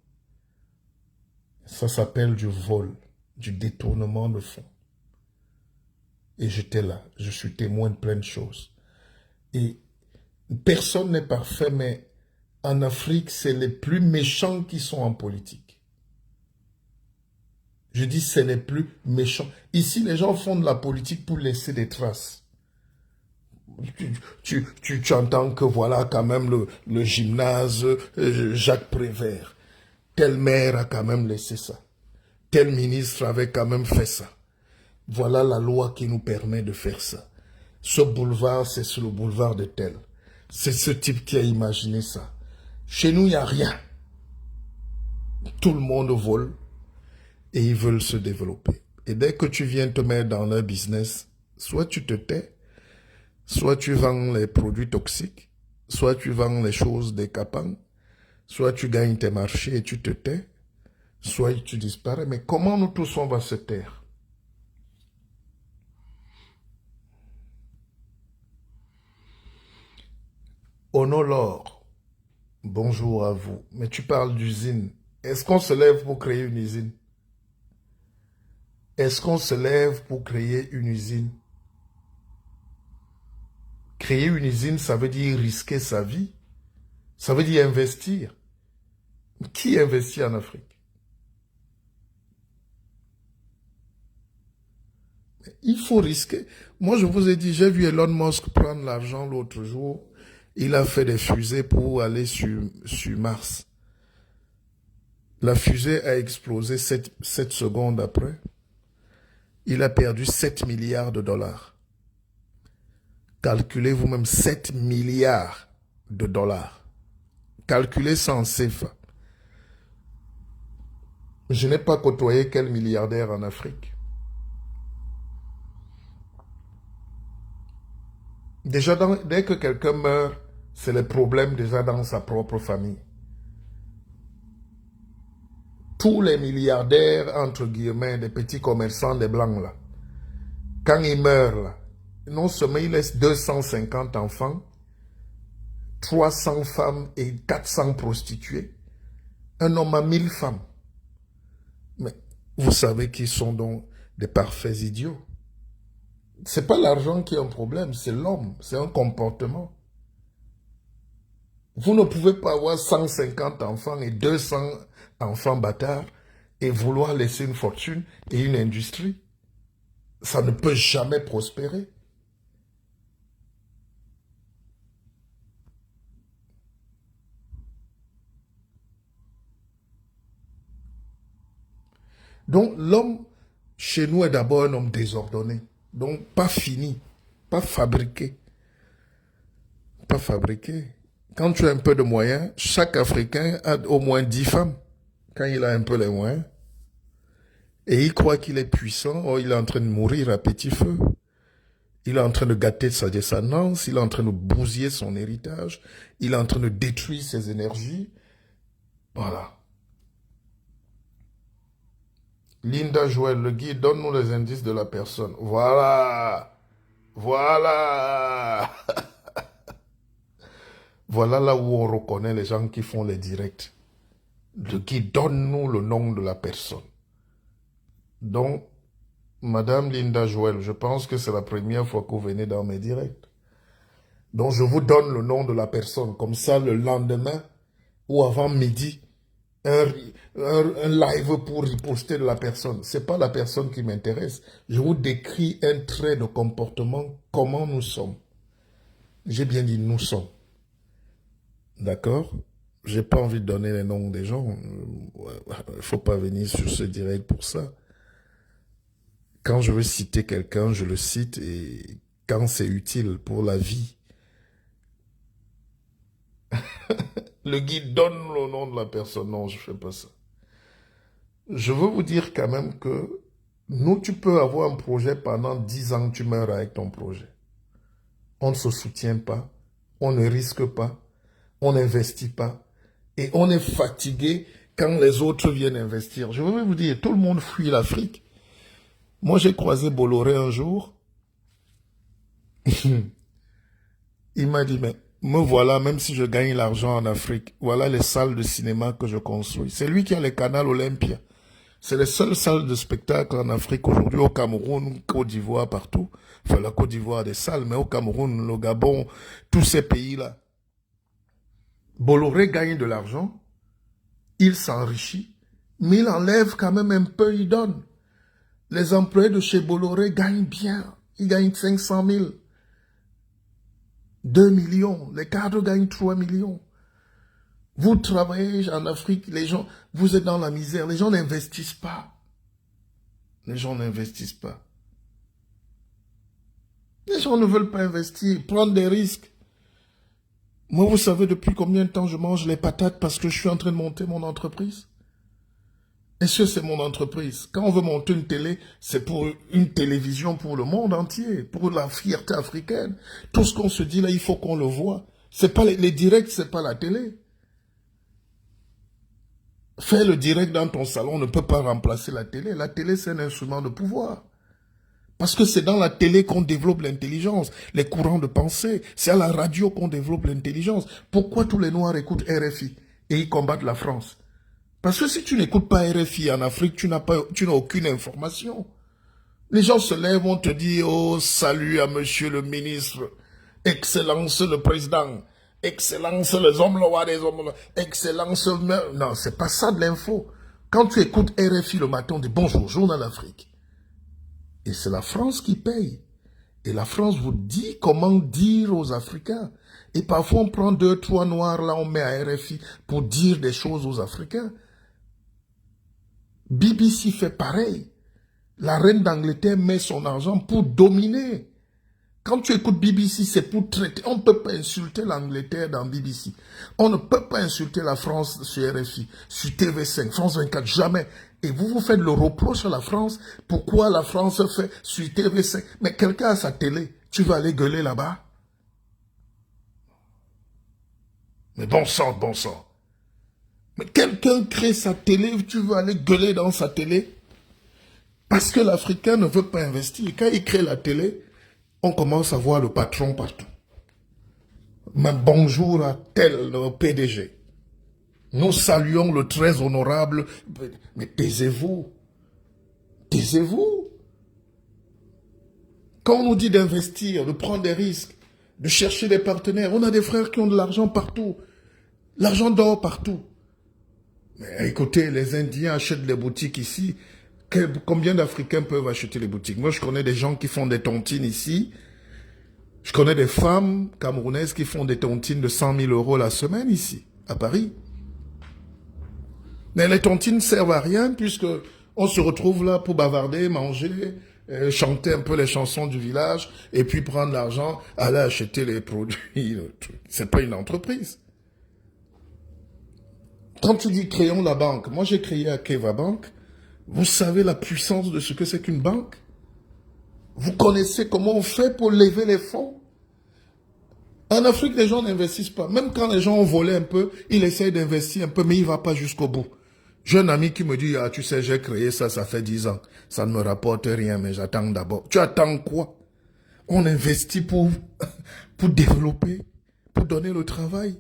Ça s'appelle du vol, du détournement de fonds. Et j'étais là, je suis témoin de plein de choses. Et personne n'est parfait, mais En Afrique, c'est les plus méchants qui sont en politique. Je dis c'est les plus méchants. Ici, les gens font de la politique pour laisser des traces. Tu entends que voilà quand même le gymnase Jacques Prévert. Tel maire a quand même laissé ça. Tel ministre avait quand même fait ça. Voilà la loi qui nous permet de faire ça. Ce boulevard, c'est sur le boulevard de tel. C'est ce type qui a imaginé ça. Chez nous, il n'y a rien. Tout le monde vole et ils veulent se développer. Et dès que tu viens te mettre dans leur business, soit tu te tais, soit tu vends les produits toxiques, soit tu vends les choses décapantes, soit tu gagnes tes marchés et tu te tais, soit tu disparais. Mais comment nous tous on va se taire? Honor'Lore, bonjour à vous. Mais tu parles d'usine. Est-ce qu'on se lève pour créer une usine? Est-ce qu'on se lève pour créer une usine? Créer une usine, ça veut dire risquer sa vie. Ça veut dire investir. Qui investit en Afrique? Il faut risquer. Moi, je vous ai dit, j'ai vu Elon Musk prendre l'argent l'autre jour. Il a fait des fusées pour aller sur Mars. La fusée a explosé 7 secondes après. Il a perdu 7 milliards de dollars. Calculez vous-même 7 milliards de dollars. Calculez ça en CFA. Je n'ai pas côtoyé quel milliardaire en Afrique. Déjà, dès que quelqu'un meurt, c'est le problème déjà dans sa propre famille. Tous les milliardaires, entre guillemets, des petits commerçants, des blancs, là, quand ils meurent, là, non seulement ils laissent 250 enfants, 300 femmes et 400 prostituées, un homme a 1000 femmes. Mais vous savez qu'ils sont donc des parfaits idiots. C'est pas l'argent qui est un problème, c'est l'homme, c'est un comportement. Vous ne pouvez pas avoir 150 enfants et 200 enfants bâtards et vouloir laisser une fortune et une industrie. Ça ne peut jamais prospérer. Donc l'homme, chez nous, est d'abord un homme désordonné. Donc pas fini, pas fabriqué. Pas fabriqué. Quand tu as un peu de moyens, chaque Africain a au moins 10 femmes. Quand il a un peu les moyens. Et il croit qu'il est puissant, or il est en train de mourir à petit feu. Il est en train de gâter sa descendance, il est en train de bousiller son héritage, il est en train de détruire ses énergies. Voilà. Linda Joël, le guide, donne-nous les indices de la personne. Voilà. Voilà. Voilà là où on reconnaît les gens qui font les directs. Le guide, donne-nous le nom de la personne. Donc, Madame Linda Joël, je pense que c'est la première fois que vous venez dans mes directs. Donc, je vous donne le nom de la personne. Comme ça, le lendemain ou avant midi, un live pour riposter de la personne. Ce n'est pas la personne qui m'intéresse. Je vous décris un trait de comportement, comment nous sommes. J'ai bien dit nous sommes. D'accord? J'ai pas envie de donner les noms des gens. Il ne faut pas venir sur ce direct pour ça. Quand je veux citer quelqu'un, je le cite et quand c'est utile pour la vie. Le guide donne le nom de la personne. Non, je ne fais pas ça. Je veux vous dire quand même que nous, tu peux avoir un projet pendant 10 ans, tu meurs avec ton projet. On ne se soutient pas, on ne risque pas, on n'investit pas. Et on est fatigué quand les autres viennent investir. Je veux vous dire, tout le monde fuit l'Afrique. Moi, j'ai croisé Bolloré un jour. Il m'a dit, mais me voilà, même si je gagne l'argent en Afrique, voilà les salles de cinéma que je construis. C'est lui qui a les canaux Olympia. C'est les seules salles de spectacle en Afrique aujourd'hui, au Cameroun, Côte d'Ivoire, partout. Enfin, la Côte d'Ivoire a des salles, mais au Cameroun, le Gabon, tous ces pays-là. Bolloré gagne de l'argent, il s'enrichit, mais il enlève quand même un peu, il donne. Les employés de chez Bolloré gagnent bien. Ils gagnent 500 000, 2 millions. Les cadres gagnent 3 millions. Vous travaillez en Afrique, les gens, vous êtes dans la misère. Les gens n'investissent pas. Les gens n'investissent pas. Les gens ne veulent pas investir, prendre des risques. Moi, vous savez depuis combien de temps je mange les patates parce que je suis en train de monter mon entreprise? Est-ce que c'est mon entreprise? Quand on veut monter une télé, c'est pour une télévision pour le monde entier, pour la fierté africaine. Tout ce qu'on se dit là, il faut qu'on le voit. C'est pas les directs, c'est pas la télé. Faire le direct dans ton salon ne peut pas remplacer la télé. La télé, c'est un instrument de pouvoir. Parce que c'est dans la télé qu'on développe l'intelligence, les courants de pensée. C'est à la radio qu'on développe l'intelligence. Pourquoi tous les Noirs écoutent RFI et ils combattent la France? Parce que si tu n'écoutes pas RFI en Afrique, tu n'as aucune information. Les gens se lèvent, on te dit, oh, salut à monsieur le ministre, excellence le président, excellence les hommes lois des hommes, excellence le... Non, c'est pas ça de l'info. Quand tu écoutes RFI le matin, on dit bonjour, journal d'Afrique. Et c'est la France qui paye. Et la France vous dit comment dire aux Africains. Et parfois on prend 2, 3 noirs, là on met à RFI pour dire des choses aux Africains. BBC fait pareil. La reine d'Angleterre met son argent pour dominer. Quand tu écoutes BBC, c'est pour traiter. On ne peut pas insulter l'Angleterre dans BBC. On ne peut pas insulter la France sur RFI, sur TV5, France 24, jamais. Et vous faites le reproche à la France. Pourquoi la France fait sur TV5? Mais quelqu'un a sa télé. Tu vas aller gueuler là-bas? Mais bon sang, bon sang. Mais quelqu'un crée sa télé, tu veux aller gueuler dans sa télé? Parce que l'Africain ne veut pas investir. Quand il crée la télé, on commence à voir le patron partout. Mais bonjour à tel PDG. Nous saluons le très honorable. Mais taisez-vous. Taisez-vous. Quand on nous dit d'investir, de prendre des risques, de chercher des partenaires, on a des frères qui ont de l'argent partout. L'argent dort partout. Mais écoutez, les Indiens achètent les boutiques ici. Combien d'Africains peuvent acheter les boutiques? Moi, je connais des gens qui font des tontines ici. Je connais des femmes camerounaises qui font des tontines de 100 000 € la semaine ici, à Paris. Mais les tontines servent à rien puisque on se retrouve là pour bavarder, manger, chanter un peu les chansons du village et puis prendre l'argent, aller acheter les produits. C'est pas une entreprise. Quand tu dis créons la banque, moi j'ai créé Akeva Bank. Vous savez la puissance de ce que c'est qu'une banque? Vous connaissez comment on fait pour lever les fonds? En Afrique, les gens n'investissent pas. Même quand les gens ont volé un peu, ils essayent d'investir un peu, mais il ne va pas jusqu'au bout. J'ai un ami qui me dit, ah, tu sais, j'ai créé ça, ça fait 10 ans. Ça ne me rapporte rien, mais j'attends d'abord. Tu attends quoi? On investit pour développer, pour donner le travail.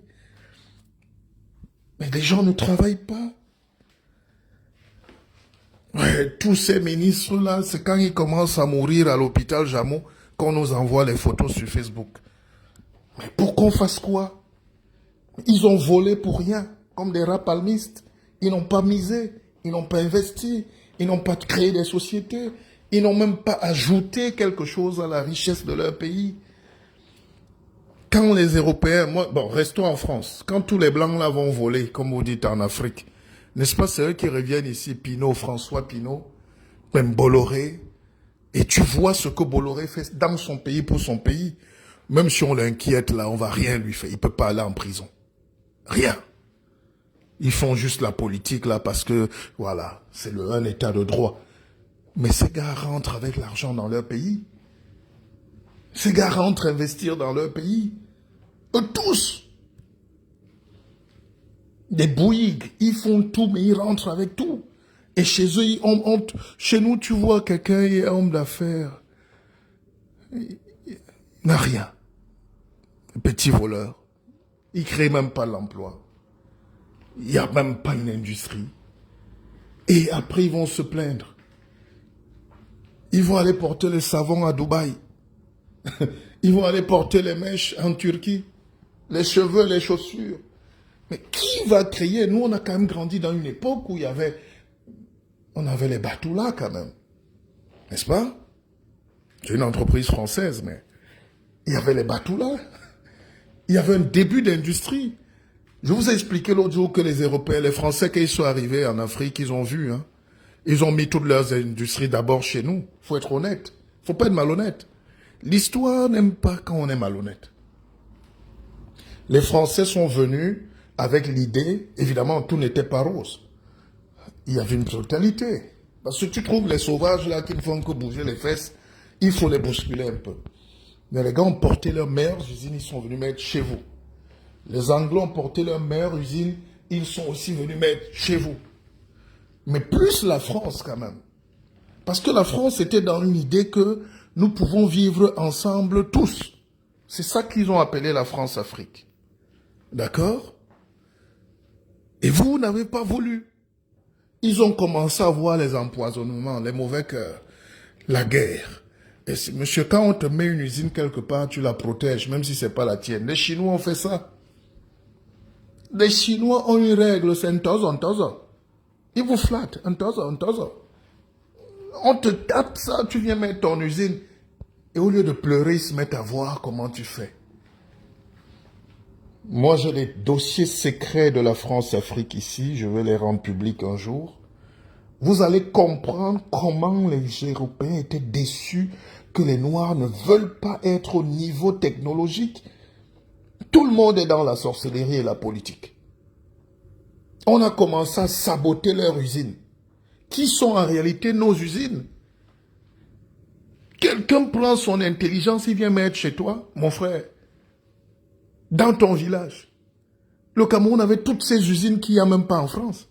Mais les gens ne travaillent pas. Ouais, tous ces ministres-là, c'est quand ils commencent à mourir à l'hôpital Jameau qu'on nous envoie les photos sur Facebook. Mais pour qu'on fasse quoi? Ils ont volé pour rien, comme des rats palmistes. Ils n'ont pas misé, ils n'ont pas investi, ils n'ont pas créé des sociétés, ils n'ont même pas ajouté quelque chose à la richesse de leur pays. Quand les Européens, bon, restons en France, quand tous les Blancs là vont voler, comme vous dites en Afrique, n'est-ce pas, c'est eux qui reviennent ici, Pinault, François Pinault, même Bolloré, et tu vois ce que Bolloré fait dans son pays pour son pays. Même si on l'inquiète là, on va rien lui faire, il peut pas aller en prison. Rien. Ils font juste la politique là parce que, voilà, c'est un état de droit. Mais ces gars rentrent avec l'argent dans leur pays. Ces gars rentrent investir dans leur pays. Eux tous. Des bouillies, ils font tout, mais ils rentrent avec tout. Et chez eux, chez nous, tu vois quelqu'un qui est homme d'affaires. Il n'a rien. Petit voleur. Il ne crée même pas l'emploi. Il n'y a même pas une industrie. Et après, ils vont se plaindre. Ils vont aller porter le savon à Dubaï. Ils vont aller porter les mèches en Turquie. Les cheveux, les chaussures. Mais qui va créer? Nous, on a quand même grandi dans une époque où on avait les bateaux là quand même. N'est-ce pas? C'est une entreprise française, mais il y avait les bateaux là. Il y avait un début d'industrie. Je vous ai expliqué l'autre jour que les Européens, les Français, quand ils sont arrivés en Afrique, ils ont vu, hein. Ils ont mis toutes leurs industries d'abord chez nous. Faut être honnête. Faut pas être malhonnête. L'histoire n'aime pas quand on est malhonnête. Les Français sont venus avec l'idée, évidemment, tout n'était pas rose. Il y avait une brutalité. Parce que tu trouves les sauvages là qui ne font que bouger les fesses, il faut les bousculer un peu. Mais les gars ont porté leurs meilleures usines, ils sont venus mettre chez vous. Les Anglais ont porté leurs meilleures usines, ils sont aussi venus mettre chez vous. Mais plus la France quand même. Parce que la France était dans une idée que nous pouvons vivre ensemble tous. C'est ça qu'ils ont appelé la France-Afrique. D'accord? Et vous n'avez pas voulu. Ils ont commencé à voir les empoisonnements, les mauvais cœurs, la guerre. Et monsieur, quand on te met une usine quelque part, tu la protèges, même si c'est pas la tienne. Les Chinois ont fait ça. Les Chinois ont une règle, c'est un tozo. Ils vous flattent, un tozo. On te tape ça, tu viens mettre ton usine. Et au lieu de pleurer, ils se mettent à voir comment tu fais. Moi, j'ai les dossiers secrets de la France-Afrique ici. Je vais les rendre publics un jour. Vous allez comprendre comment les Européens étaient déçus que les Noirs ne veulent pas être au niveau technologique. Tout le monde est dans la sorcellerie et la politique. On a commencé à saboter leurs usines, qui sont en réalité nos usines. Quelqu'un prend son intelligence, il vient mettre chez toi, mon frère, dans ton village. Le Cameroun avait toutes ces usines qu'il n'y a même pas en France.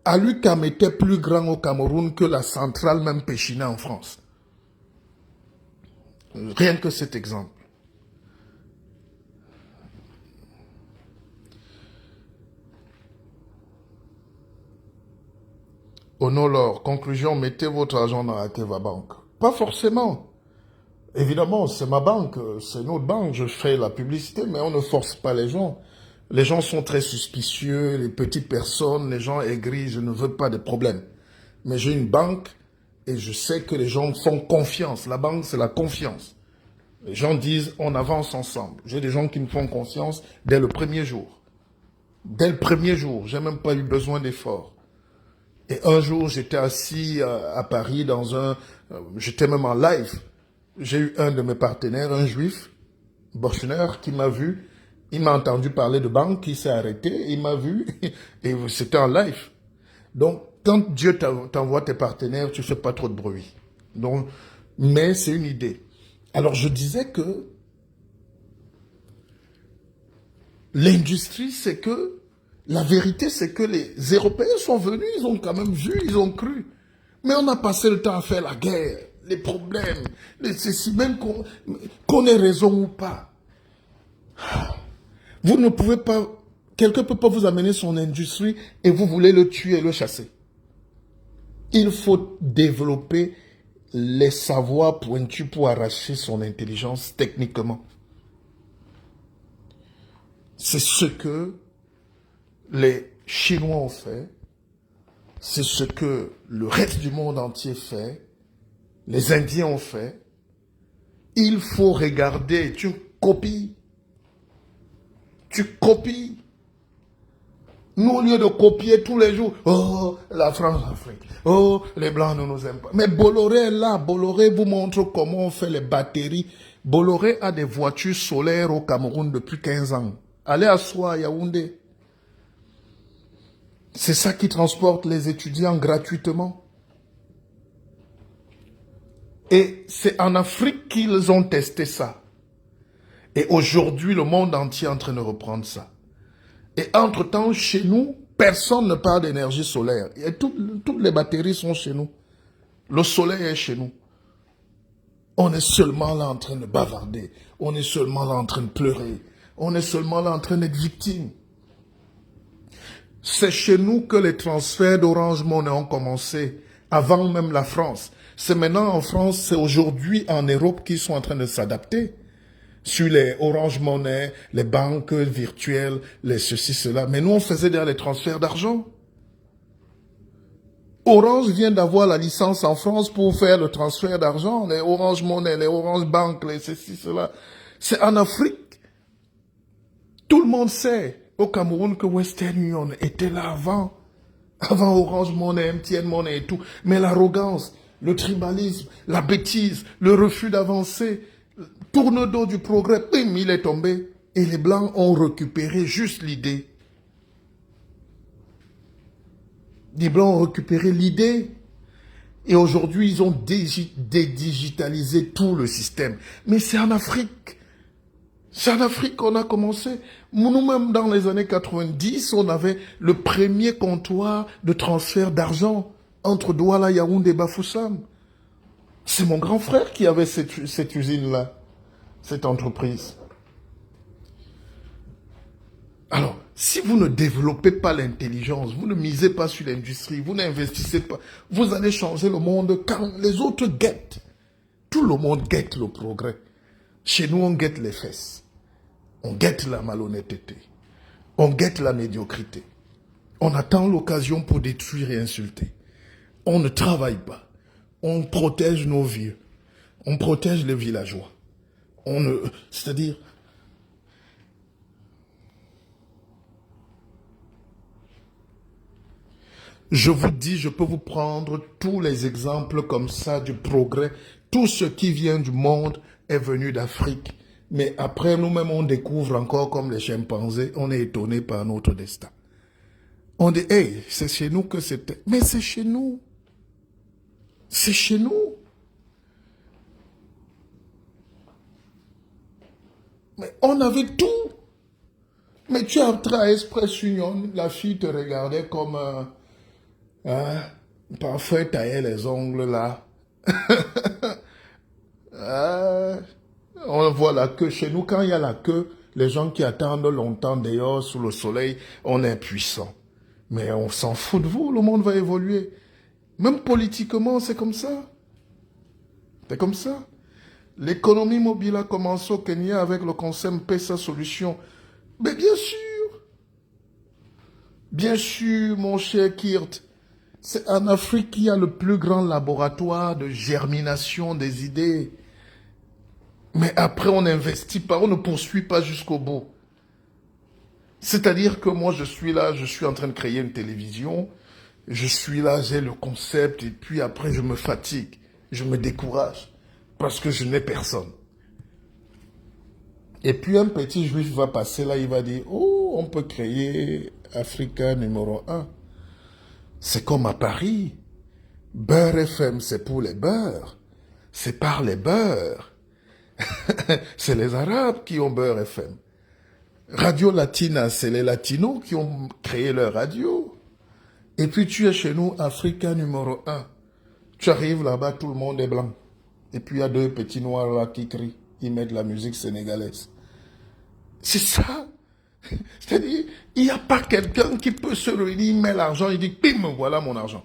Alucam était plus grand au Cameroun que la centrale même Péchina en France. Rien que cet exemple. Honorlor, conclusion, mettez votre argent dans la Keva Bank. Pas forcément. Évidemment, c'est ma banque, c'est notre banque, je fais la publicité, mais on ne force pas les gens. Les gens sont très suspicieux, les petites personnes, les gens aigris, je ne veux pas de problème. Mais j'ai une banque et je sais que les gens font confiance. La banque, c'est la confiance. Les gens disent, on avance ensemble. J'ai des gens qui me font confiance dès le premier jour. Dès le premier jour, j'ai même pas eu besoin d'efforts. Et un jour, j'étais assis à Paris j'étais même en live. J'ai eu un de mes partenaires, un juif, Borchner, qui m'a vu. Il m'a entendu parler de banque, il s'est arrêté, il m'a vu, et c'était en live. Donc, quand Dieu t'envoie tes partenaires, tu fais pas trop de bruit. Donc, mais c'est une idée. Alors, je disais que l'industrie, c'est que la vérité, c'est que les Européens sont venus, ils ont quand même vu, ils ont cru. Mais on a passé le temps à faire la guerre, les problèmes, ceci même qu'on ait raison ou pas. Vous ne pouvez pas, quelqu'un ne peut pas vous amener son industrie et vous voulez le tuer et le chasser. Il faut développer les savoirs pointus pour arracher son intelligence techniquement. C'est ce que les Chinois ont fait, c'est ce que le reste du monde entier fait, les Indiens ont fait. Il faut regarder, tu copies. Nous, au lieu de copier tous les jours, oh, la France, l'Afrique, oh, les Blancs ne nous aiment pas. Mais Bolloré est là, Bolloré vous montre comment on fait les batteries. Bolloré a des voitures solaires au Cameroun depuis 15 ans. Allez à Soie, Yaoundé. C'est ça qui transporte les étudiants gratuitement. Et c'est en Afrique qu'ils ont testé ça. Et aujourd'hui, le monde entier est en train de reprendre ça. Et entre-temps, chez nous, personne ne parle d'énergie solaire. Et toutes les batteries sont chez nous. Le soleil est chez nous. On est seulement là en train de bavarder. On est seulement là en train de pleurer. On est seulement là en train d'être victime. C'est chez nous que les transferts d'Orange Money ont commencé, avant même la France. C'est maintenant en France, c'est aujourd'hui en Europe qu'ils sont en train de s'adapter. sur les Orange Money, les banques virtuelles, les ceci, cela. Mais nous, on faisait derrière les transferts d'argent. Orange vient d'avoir la licence en France pour faire le transfert d'argent. Les Orange Money, les Orange Bank, les ceci, cela. C'est en Afrique. Tout le monde sait au Cameroun que Western Union était là avant. Avant Orange Money, MTN Money et tout. Mais l'arrogance, le tribalisme, la bêtise, le refus d'avancer, tourne dos du progrès, bim, il est tombé. Et les Blancs ont récupéré juste l'idée. Les Blancs ont récupéré l'idée. Et aujourd'hui, ils ont dédigitalisé tout le système. Mais c'est en Afrique. C'est en Afrique qu'on a commencé. Nous-mêmes, dans les années 90, on avait le premier comptoir de transfert d'argent entre Douala, Yaoundé et Bafoussam. C'est mon grand frère qui avait cette usine-là, cette entreprise. Alors, si vous ne développez pas l'intelligence, vous ne misez pas sur l'industrie, vous n'investissez pas, vous allez changer le monde quand les autres guettent. Tout le monde guette le progrès. Chez nous, on guette les fesses. On guette la malhonnêteté. On guette la médiocrité. On attend l'occasion pour détruire et insulter. On ne travaille pas. On protège nos vieux. On protège les villageois. C'est-à-dire, je vous dis, je peux vous prendre tous les exemples comme ça du progrès. Tout ce qui vient du monde est venu d'Afrique. Mais après, nous-mêmes, on découvre encore comme les chimpanzés, on est étonné par notre destin. On dit, hey, c'est chez nous que c'était. Mais c'est chez nous. C'est chez nous. Mais on avait tout. Mais tu entrais à Express Union, la fille te regardait comme... parfois, taillait les ongles là. On voit la queue. Chez nous, quand il y a la queue, les gens qui attendent longtemps dehors sous le soleil, on est puissant. Mais on s'en fout de vous, le monde va évoluer. Même politiquement, c'est comme ça. C'est comme ça. L'économie mobile a commencé au Kenya avec le concept PESA Solution. Mais bien sûr, mon cher Kirt, c'est en Afrique qu'il y a le plus grand laboratoire de germination des idées. Mais après, on n'investit pas, on ne poursuit pas jusqu'au bout. C'est-à-dire que moi, je suis là, je suis en train de créer une télévision, je suis là, j'ai le concept, et puis après, je me fatigue, je me décourage, parce que je n'ai personne. Et puis, un petit juif va passer là, il va dire, oh, on peut créer Africa numéro 1. C'est comme à Paris. Beurre FM, c'est pour les beurs. C'est par les beurs. C'est les Arabes qui ont Beurre FM. Radio Latina, c'est les Latinos qui ont créé leur radio. Et puis tu es chez nous, Africa numéro 1. Tu arrives là-bas, tout le monde est blanc. Et puis il y a deux petits noirs là qui crient. Ils mettent la musique sénégalaise. C'est ça. C'est-à-dire, il n'y a pas quelqu'un qui peut se réunir, il met l'argent, il dit, bim, voilà mon argent.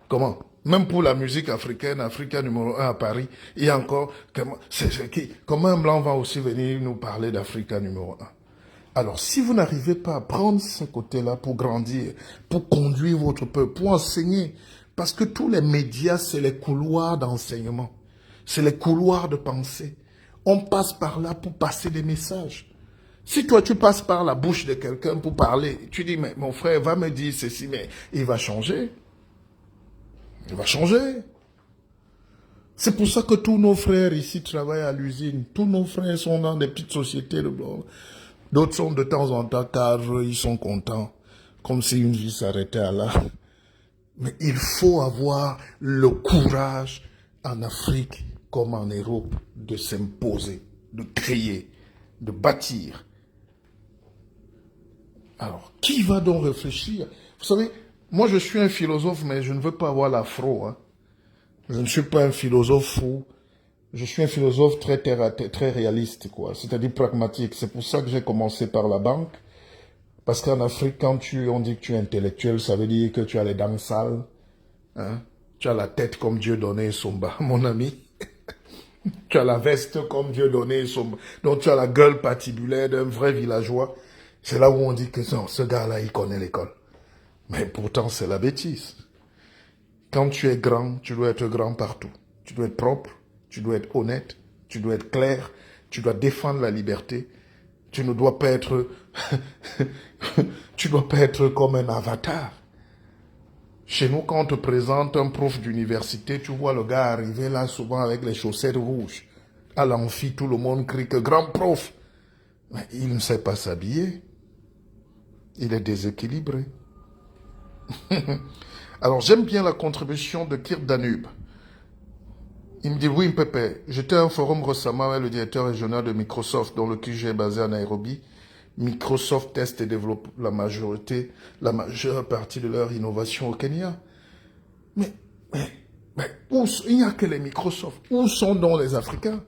Comment? Même pour la musique africaine, Africa numéro 1 à Paris, il y a encore... Comment un blanc va aussi venir nous parler d'Africa numéro 1? Alors, si vous n'arrivez pas à prendre ce côté-là pour grandir, pour conduire votre peuple, pour enseigner, parce que tous les médias, c'est les couloirs d'enseignement, c'est les couloirs de pensée. On passe par là pour passer des messages. Si toi, tu passes par la bouche de quelqu'un pour parler, tu dis, mais mon frère va me dire ceci, mais il va changer. Il va changer. C'est pour ça que tous nos frères ici travaillent à l'usine. Tous nos frères sont dans des petites sociétés de blanc. D'autres sont de temps en temps cadres, ils sont contents. Comme si une vie s'arrêtait à là. Mais il faut avoir le courage en Afrique comme en Europe de s'imposer, de créer, de bâtir. Alors, qui va donc réfléchir? Vous savez, moi je suis un philosophe, mais je ne veux pas avoir l'afro. Hein. Je ne suis pas un philosophe fou. Je suis un philosophe très réaliste, quoi. C'est-à-dire pragmatique. C'est pour ça que j'ai commencé par la banque. Parce qu'en Afrique, quand on dit que tu es intellectuel, ça veut dire que tu as les dents sales. Hein? Tu as la tête comme Dieu donnait Somba, mon ami. Tu as la veste comme Dieu donné, donc tu as la gueule patibulaire d'un vrai villageois. C'est là où on dit que non, ce gars-là, il connaît l'école. Mais pourtant, c'est la bêtise. Quand tu es grand, tu dois être grand partout. Tu dois être propre, tu dois être honnête, tu dois être clair, tu dois défendre la liberté. Tu ne dois pas être... tu dois pas être comme un avatar. Chez nous, quand on te présente un prof d'université, tu vois le gars arriver là souvent avec les chaussettes rouges. À l'amphi, tout le monde crie que grand prof. Mais il ne sait pas s'habiller. Il est déséquilibré. Alors, j'aime bien la contribution de Kirk Danube. Il me dit, oui, Pépé, j'étais à un forum récemment avec le directeur régional de Microsoft, dont le QG est basé à Nairobi. Microsoft teste et développe la majeure partie de leur innovation au Kenya. Mais il n'y a que les Microsoft. Où sont donc les Africains?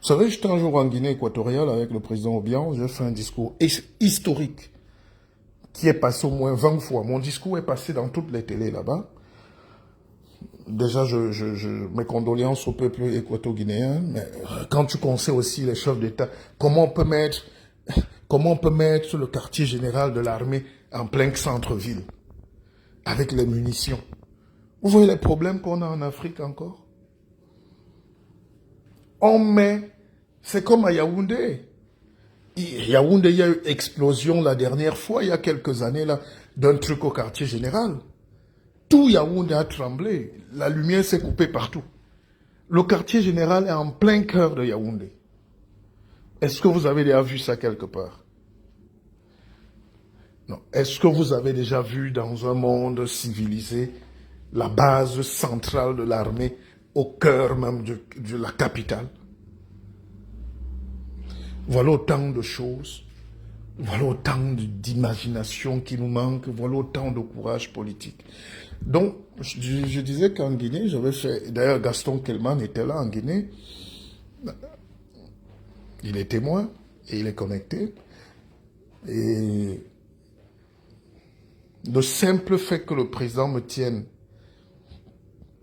Vous savez, j'étais un jour en Guinée équatoriale avec le président Obiang, j'ai fait un discours historique qui est passé au moins 20 fois. Mon discours est passé dans toutes les télés là-bas. Déjà, mes condoléances au peuple équato-guinéen, mais quand tu conseilles aussi les chefs d'État, comment on peut mettre le quartier général de l'armée en plein centre-ville, avec les munitions? Vous voyez les problèmes qu'on a en Afrique encore? C'est comme à Yaoundé. Yaoundé, il y a eu explosion la dernière fois, il y a quelques années, là, d'un truc au quartier général. Tout Yaoundé a tremblé. La lumière s'est coupée partout. Le quartier général est en plein cœur de Yaoundé. Est-ce que vous avez déjà vu ça quelque part? Non. Est-ce que vous avez déjà vu dans un monde civilisé la base centrale de l'armée au cœur même de la capitale? Voilà autant de choses. Voilà autant d'imagination qui nous manque. Voilà autant de courage politique. Donc, je disais qu'en Guinée, j'avais fait... D'ailleurs, Gaston Kelman était là en Guinée. Il est témoin et il est connecté. Et le simple fait que le président me tienne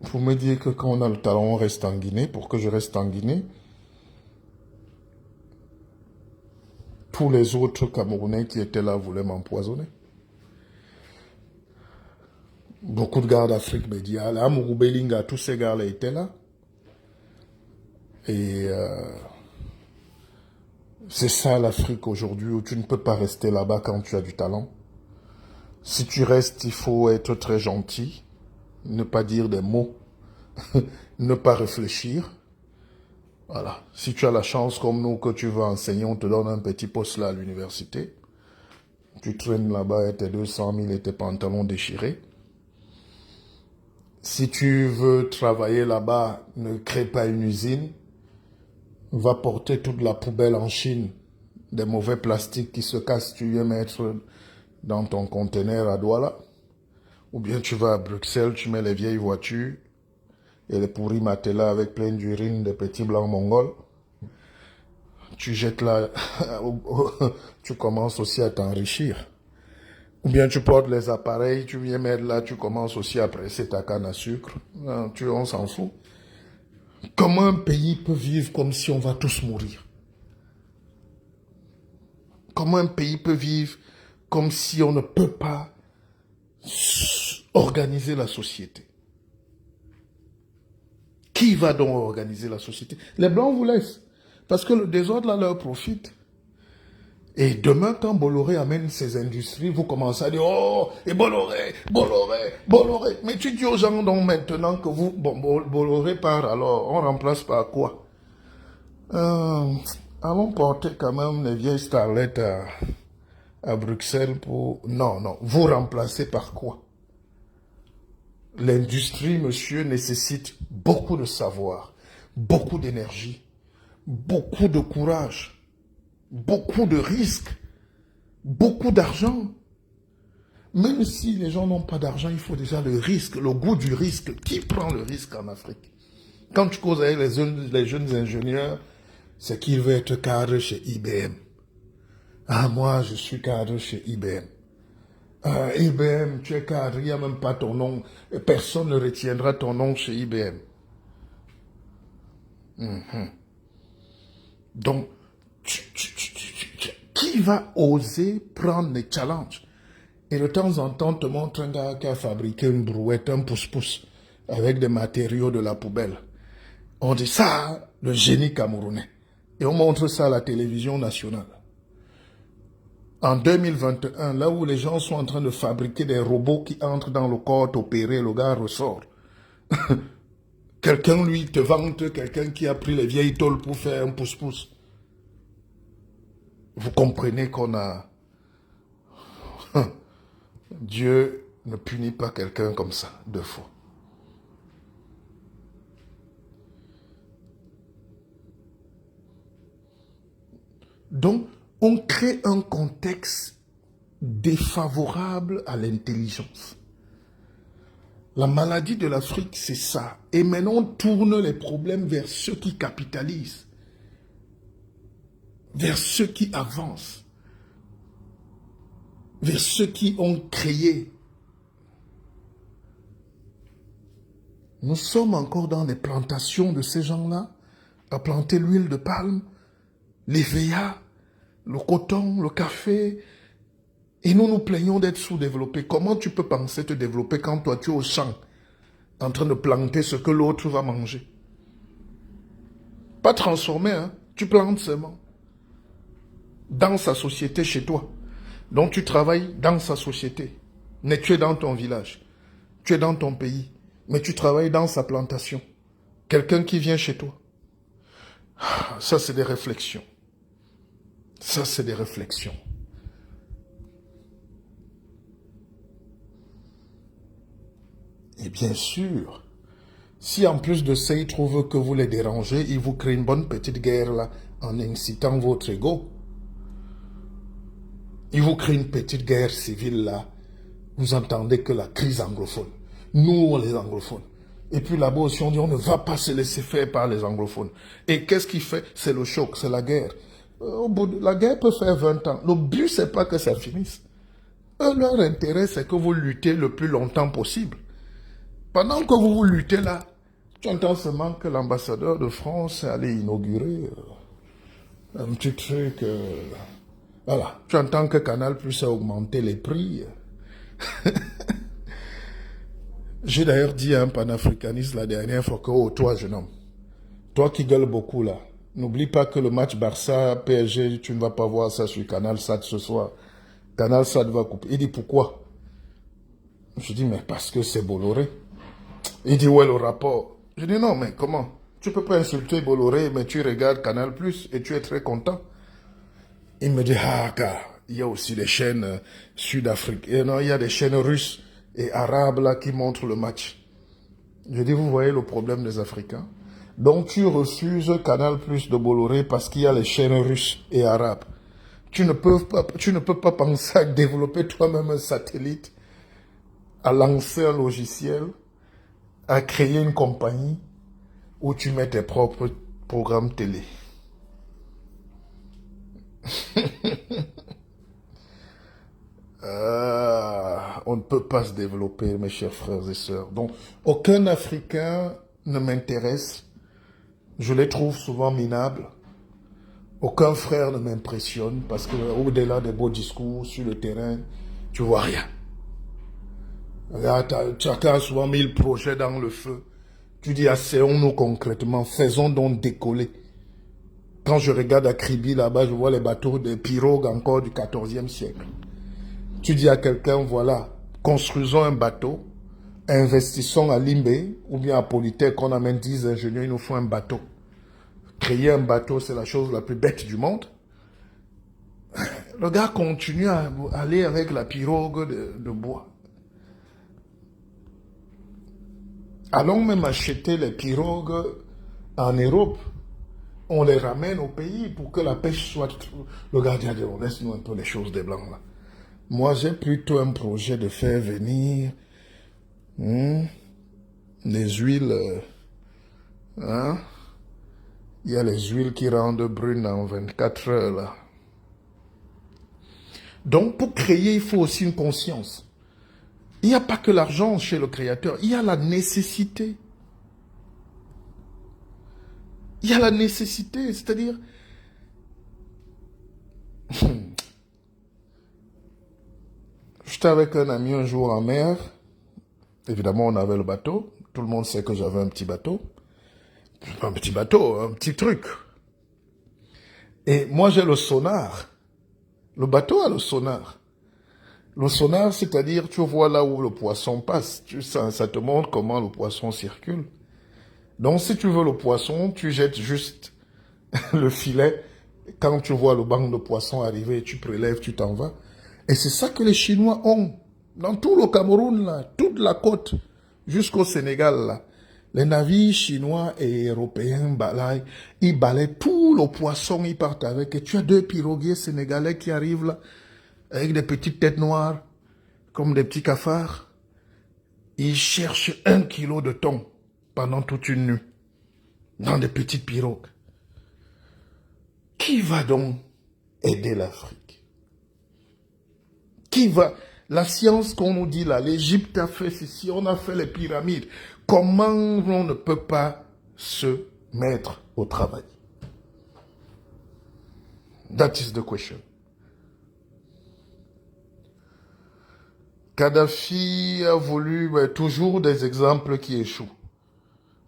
pour me dire que quand on a le talent, on reste en Guinée, pour que je reste en Guinée, tous les autres Camerounais qui étaient là voulaient m'empoisonner. Beaucoup de gars d'Afrique médiale, Amourou Belinga, tous ces gars-là étaient là. Et c'est ça l'Afrique aujourd'hui, où tu ne peux pas rester là-bas quand tu as du talent. Si tu restes, il faut être très gentil, ne pas dire des mots, ne pas réfléchir. Voilà. Si tu as la chance, comme nous, que tu vas enseigner, on te donne un petit poste là à l'université. Tu traînes là-bas avec tes 200 000 et tes pantalons déchirés. Si tu veux travailler là-bas, ne crée pas une usine. Va porter toute la poubelle en Chine, des mauvais plastiques qui se cassent, tu viens mettre dans ton conteneur à Douala. Ou bien tu vas à Bruxelles, tu mets les vieilles voitures et les pourris matelas avec plein d'urine des petits blancs mongols. Tu jettes là, tu commences aussi à t'enrichir. Ou bien tu portes les appareils, tu viens mettre là, tu commences aussi à presser ta canne à sucre. Non, on s'en fout. Comment un pays peut vivre comme si on va tous mourir? Comment un pays peut vivre comme si on ne peut pas organiser la société? Qui va donc organiser la société? Les Blancs vous laissent. Parce que le désordre là leur profite. Et demain, quand Bolloré amène ses industries, vous commencez à dire, oh, et Bolloré, Bolloré, Bolloré. Mais tu dis aux gens donc maintenant que vous, bon, Bolloré part, alors on remplace par quoi? Allons porter quand même les vieilles starlettes à Bruxelles pour... Non, non, vous remplacez par quoi? L'industrie, monsieur, nécessite beaucoup de savoir, beaucoup d'énergie, beaucoup de courage, beaucoup de risques, beaucoup d'argent. Même si les gens n'ont pas d'argent, il faut déjà le risque, le goût du risque. Qui prend le risque en Afrique? Quand tu causes avec les jeunes ingénieurs, c'est qu'ils veulent être cadre chez IBM. Ah, moi, je suis cadre chez IBM. IBM, tu es cadre, il n'y a même pas ton nom. Personne ne retiendra ton nom chez IBM. Donc, qui va oser prendre les challenges? Et de temps en temps, te montre un gars qui a fabriqué une brouette, un pouce-pouce, avec des matériaux de la poubelle. On dit ça, le génie camerounais. Et on montre ça à la télévision nationale. En 2021, là où les gens sont en train de fabriquer des robots qui entrent dans le corps, opérer, le gars ressort. Quelqu'un, lui, te vante, quelqu'un qui a pris les vieilles tôles pour faire un pouce-pouce. Vous comprenez qu'on a... Dieu ne punit pas quelqu'un comme ça, deux fois. Donc, on crée un contexte défavorable à l'intelligence. La maladie de l'Afrique, c'est ça. Et maintenant, on tourne les problèmes vers ceux qui capitalisent, vers ceux qui avancent, vers ceux qui ont créé. Nous sommes encore dans les plantations de ces gens-là, à planter l'huile de palme, l'EVA, le coton, le café, et nous nous plaignons d'être sous-développés. Comment tu peux penser te développer quand toi tu es au champ, en train de planter ce que l'autre va manger? Pas transformer, hein? Tu plantes seulement. Dans sa société, chez toi. Donc tu travailles dans sa société. Mais tu es dans ton village. Tu es dans ton pays. Mais tu travailles dans sa plantation. Quelqu'un qui vient chez toi. Ça, c'est des réflexions. Ça, c'est des réflexions. Et bien sûr, si en plus de ça, ils trouvent que vous les dérangez, ils vous créent une bonne petite guerre là, en incitant votre ego. Ils vous créent une petite guerre civile là. Vous entendez que la crise anglophone. Nous, les anglophones. Et puis là-bas aussi, on dit on ne va pas se laisser faire par les anglophones. Et qu'est-ce qui fait? C'est le choc, c'est la guerre. La guerre peut faire 20 ans. Le but, c'est pas que ça finisse. Leur intérêt, c'est que vous luttez le plus longtemps possible. Pendant que vous luttez là, tu entends seulement que l'ambassadeur de France est allé inaugurer un petit truc. Voilà. Tu entends que Canal Plus a augmenté les prix. J'ai d'ailleurs dit à un panafricaniste la dernière fois que, oh, toi, jeune homme, toi qui gueules beaucoup là, n'oublie pas que le match Barça-PSG, tu ne vas pas voir ça sur Canal Sat ce soir. Canal Sat va couper. Il dit, pourquoi? Je dis, mais parce que c'est Bolloré. Il dit, ouais, le rapport. Je dis, non, mais comment? Tu peux pas insulter Bolloré, mais tu regardes Canal Plus et tu es très content. Il me dit, ah, car il y a aussi des chaînes sud-africaines. Non, il y a des chaînes russes et arabes là qui montrent le match. Je dis, vous voyez le problème des Africains? Donc tu refuses Canal Plus de Bolloré parce qu'il y a les chaînes russes et arabes. Tu ne peux pas penser à développer toi-même un satellite, à lancer un logiciel, à créer une compagnie où tu mets tes propres programmes télé. On ne peut pas se développer, mes chers frères et sœurs. Donc, aucun Africain ne m'intéresse. Je les trouve souvent minables. Aucun frère ne m'impressionne parce que au-delà des beaux discours sur le terrain, tu vois rien. Chacun a souvent mis le projet dans le feu. Tu dis, asseyons-nous concrètement, faisons donc décoller. Quand je regarde à Kribi là-bas, je vois les bateaux de pirogues encore du 14e siècle. Tu dis à quelqu'un, voilà, construisons un bateau, investissons à Limbe ou bien à Polytech, qu'on amène 10 ingénieurs, il nous faut un bateau. Créer un bateau, c'est la chose la plus bête du monde. Le gars continue à aller avec la pirogue de bois. Allons même acheter les pirogues en Europe. On les ramène au pays pour que la pêche soit... Le gardien dit, on laisse-nous un peu les choses des blancs là. Moi, j'ai plutôt un projet de faire venir les huiles. Il y a les huiles qui rendent brunes en 24 heures là. Donc, pour créer, il faut aussi une conscience. Il n'y a pas que l'argent chez le créateur, il y a la nécessité. Il y a la nécessité, c'est-à-dire... J'étais avec un ami un jour en mer. Évidemment, on avait le bateau. Tout le monde sait que j'avais un petit bateau. Un petit bateau, un petit truc. Et moi, j'ai le sonar. Le bateau a le sonar. Le sonar, c'est-à-dire, tu vois là où le poisson passe. Ça te montre comment le poisson circule. Donc, si tu veux le poisson, tu jettes juste le filet. Quand tu vois le banc de poissons arriver, tu prélèves, tu t'en vas. Et c'est ça que les Chinois ont. Dans tout le Cameroun, là, toute la côte, jusqu'au Sénégal, là. Les navires chinois et européens balaient, ils balaient tout le poisson, ils partent avec. Et tu as 2 piroguiers sénégalais qui arrivent là, avec des petites têtes noires, comme des petits cafards. Ils cherchent 1 kilo de thon pendant toute une nuit, dans des petites pirogues. Qui va donc aider l'Afrique? Qui va... La science qu'on nous dit là, l'Égypte a fait ceci, on a fait les pyramides. Comment on ne peut pas se mettre au travail? That is the question. Kadhafi a voulu toujours des exemples qui échouent.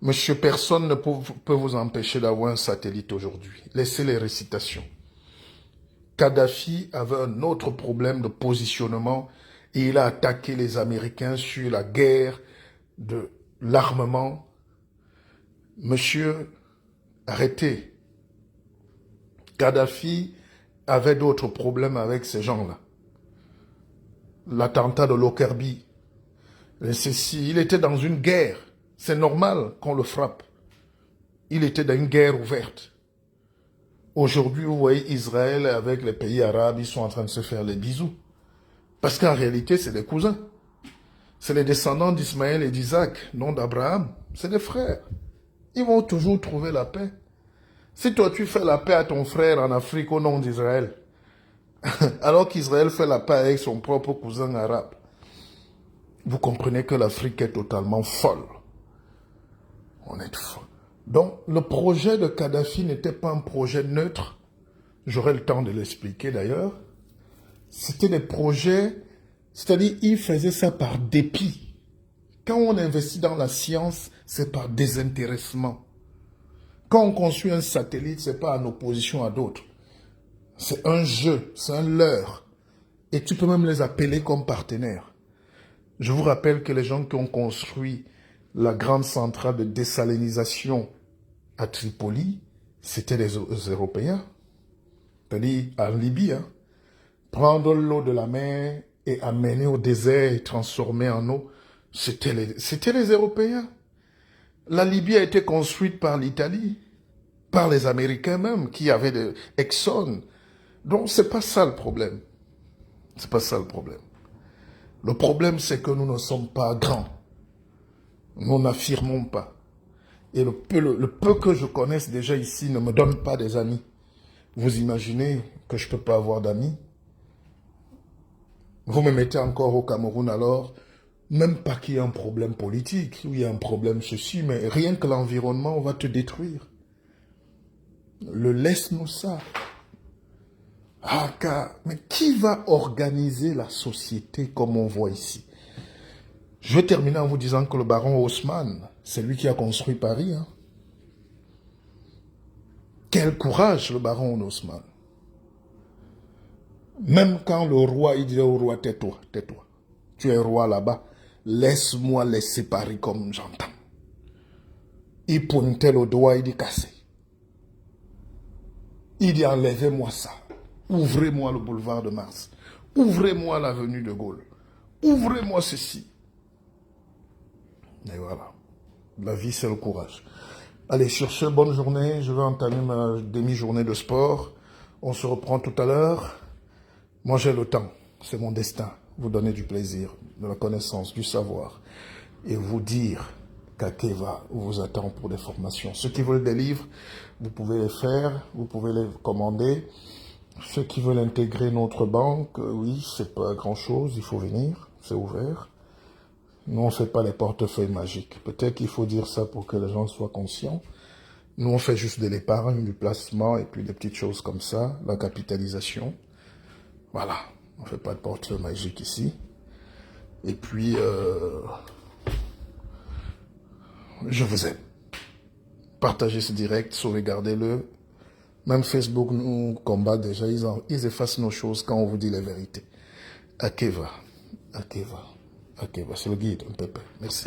Monsieur, personne ne peut vous empêcher d'avoir un satellite aujourd'hui. Laissez les récitations. Kadhafi avait un autre problème de positionnement et il a attaqué les Américains sur la guerre de l'armement. Monsieur, arrêtez. Kadhafi avait d'autres problèmes avec ces gens-là. L'attentat de Lockerbie, il était dans une guerre. C'est normal qu'on le frappe. Il était dans une guerre ouverte. Aujourd'hui, vous voyez Israël avec les pays arabes, ils sont en train de se faire les bisous. Parce qu'en réalité, c'est des cousins. C'est les descendants d'Ismaël et d'Isaac, non d'Abraham. C'est des frères. Ils vont toujours trouver la paix. Si toi, tu fais la paix à ton frère en Afrique au nom d'Israël, alors qu'Israël fait la paix avec son propre cousin arabe, vous comprenez que l'Afrique est totalement folle. On est folle. Donc, le projet de Kadhafi n'était pas un projet neutre. J'aurai le temps de l'expliquer d'ailleurs. C'était des projets, c'est-à-dire il faisait ça par dépit. Quand on investit dans la science, c'est par désintéressement. Quand on construit un satellite, c'est pas en opposition à d'autres. C'est un jeu, c'est un leurre. Et tu peux même les appeler comme partenaires. Je vous rappelle que les gens qui ont construit la grande centrale de désalinisation à Tripoli, c'était les Européens. C'est-à-dire en Libye, hein. Prendre l'eau de la mer et amener au désert et transformer en eau, c'était les Européens. La Libye a été construite par l'Italie, par les Américains même, qui avaient des Exxon. Donc, c'est pas ça le problème. C'est pas ça le problème. Le problème, c'est que nous ne sommes pas grands. Nous n'affirmons pas. Et le peu que je connaisse déjà ici ne me donne pas des amis. Vous imaginez que je ne peux pas avoir d'amis? Vous me mettez encore au Cameroun alors, même pas qu'il y ait un problème politique, ou il y a un problème ceci, mais rien que l'environnement va te détruire. Laisse-nous ça. Ah, mais qui va organiser la société comme on voit ici? Je vais terminer en vous disant que le baron Haussmann, c'est lui qui a construit Paris. Hein. Quel courage, le baron Haussmann. Même quand le roi, il disait au roi, tais-toi, tais-toi. Tu es roi là-bas, laisse-moi laisser Paris comme j'entends. Il pointait le doigt, il dit cassez. Il dit enlevez-moi ça. Ouvrez-moi le boulevard de Mars. Ouvrez-moi l'avenue de Gaulle. Ouvrez-moi ceci. Et voilà. La vie, c'est le courage. Allez, sur ce, bonne journée. Je vais entamer ma demi-journée de sport. On se reprend tout à l'heure. Moi, j'ai le temps. C'est mon destin. Vous donner du plaisir, de la connaissance, du savoir. Et vous dire qu'Akeva vous attend pour des formations. Ceux qui veulent des livres, vous pouvez les faire. Vous pouvez les commander. Ceux qui veulent intégrer notre banque, oui, c'est pas grand-chose. Il faut venir. C'est ouvert. Nous, on ne fait pas les portefeuilles magiques. Peut-être qu'il faut dire ça pour que les gens soient conscients. Nous, on fait juste de l'épargne, du placement et puis des petites choses comme ça, la capitalisation. Voilà, on ne fait pas de portefeuille magique ici. Et puis, je vous aime. Partagez ce direct, sauvegardez-le. Même Facebook nous combat déjà, ils effacent nos choses quand on vous dit la vérité. Akeva, Akeva, Akeva, c'est le guide, un pépé. Merci.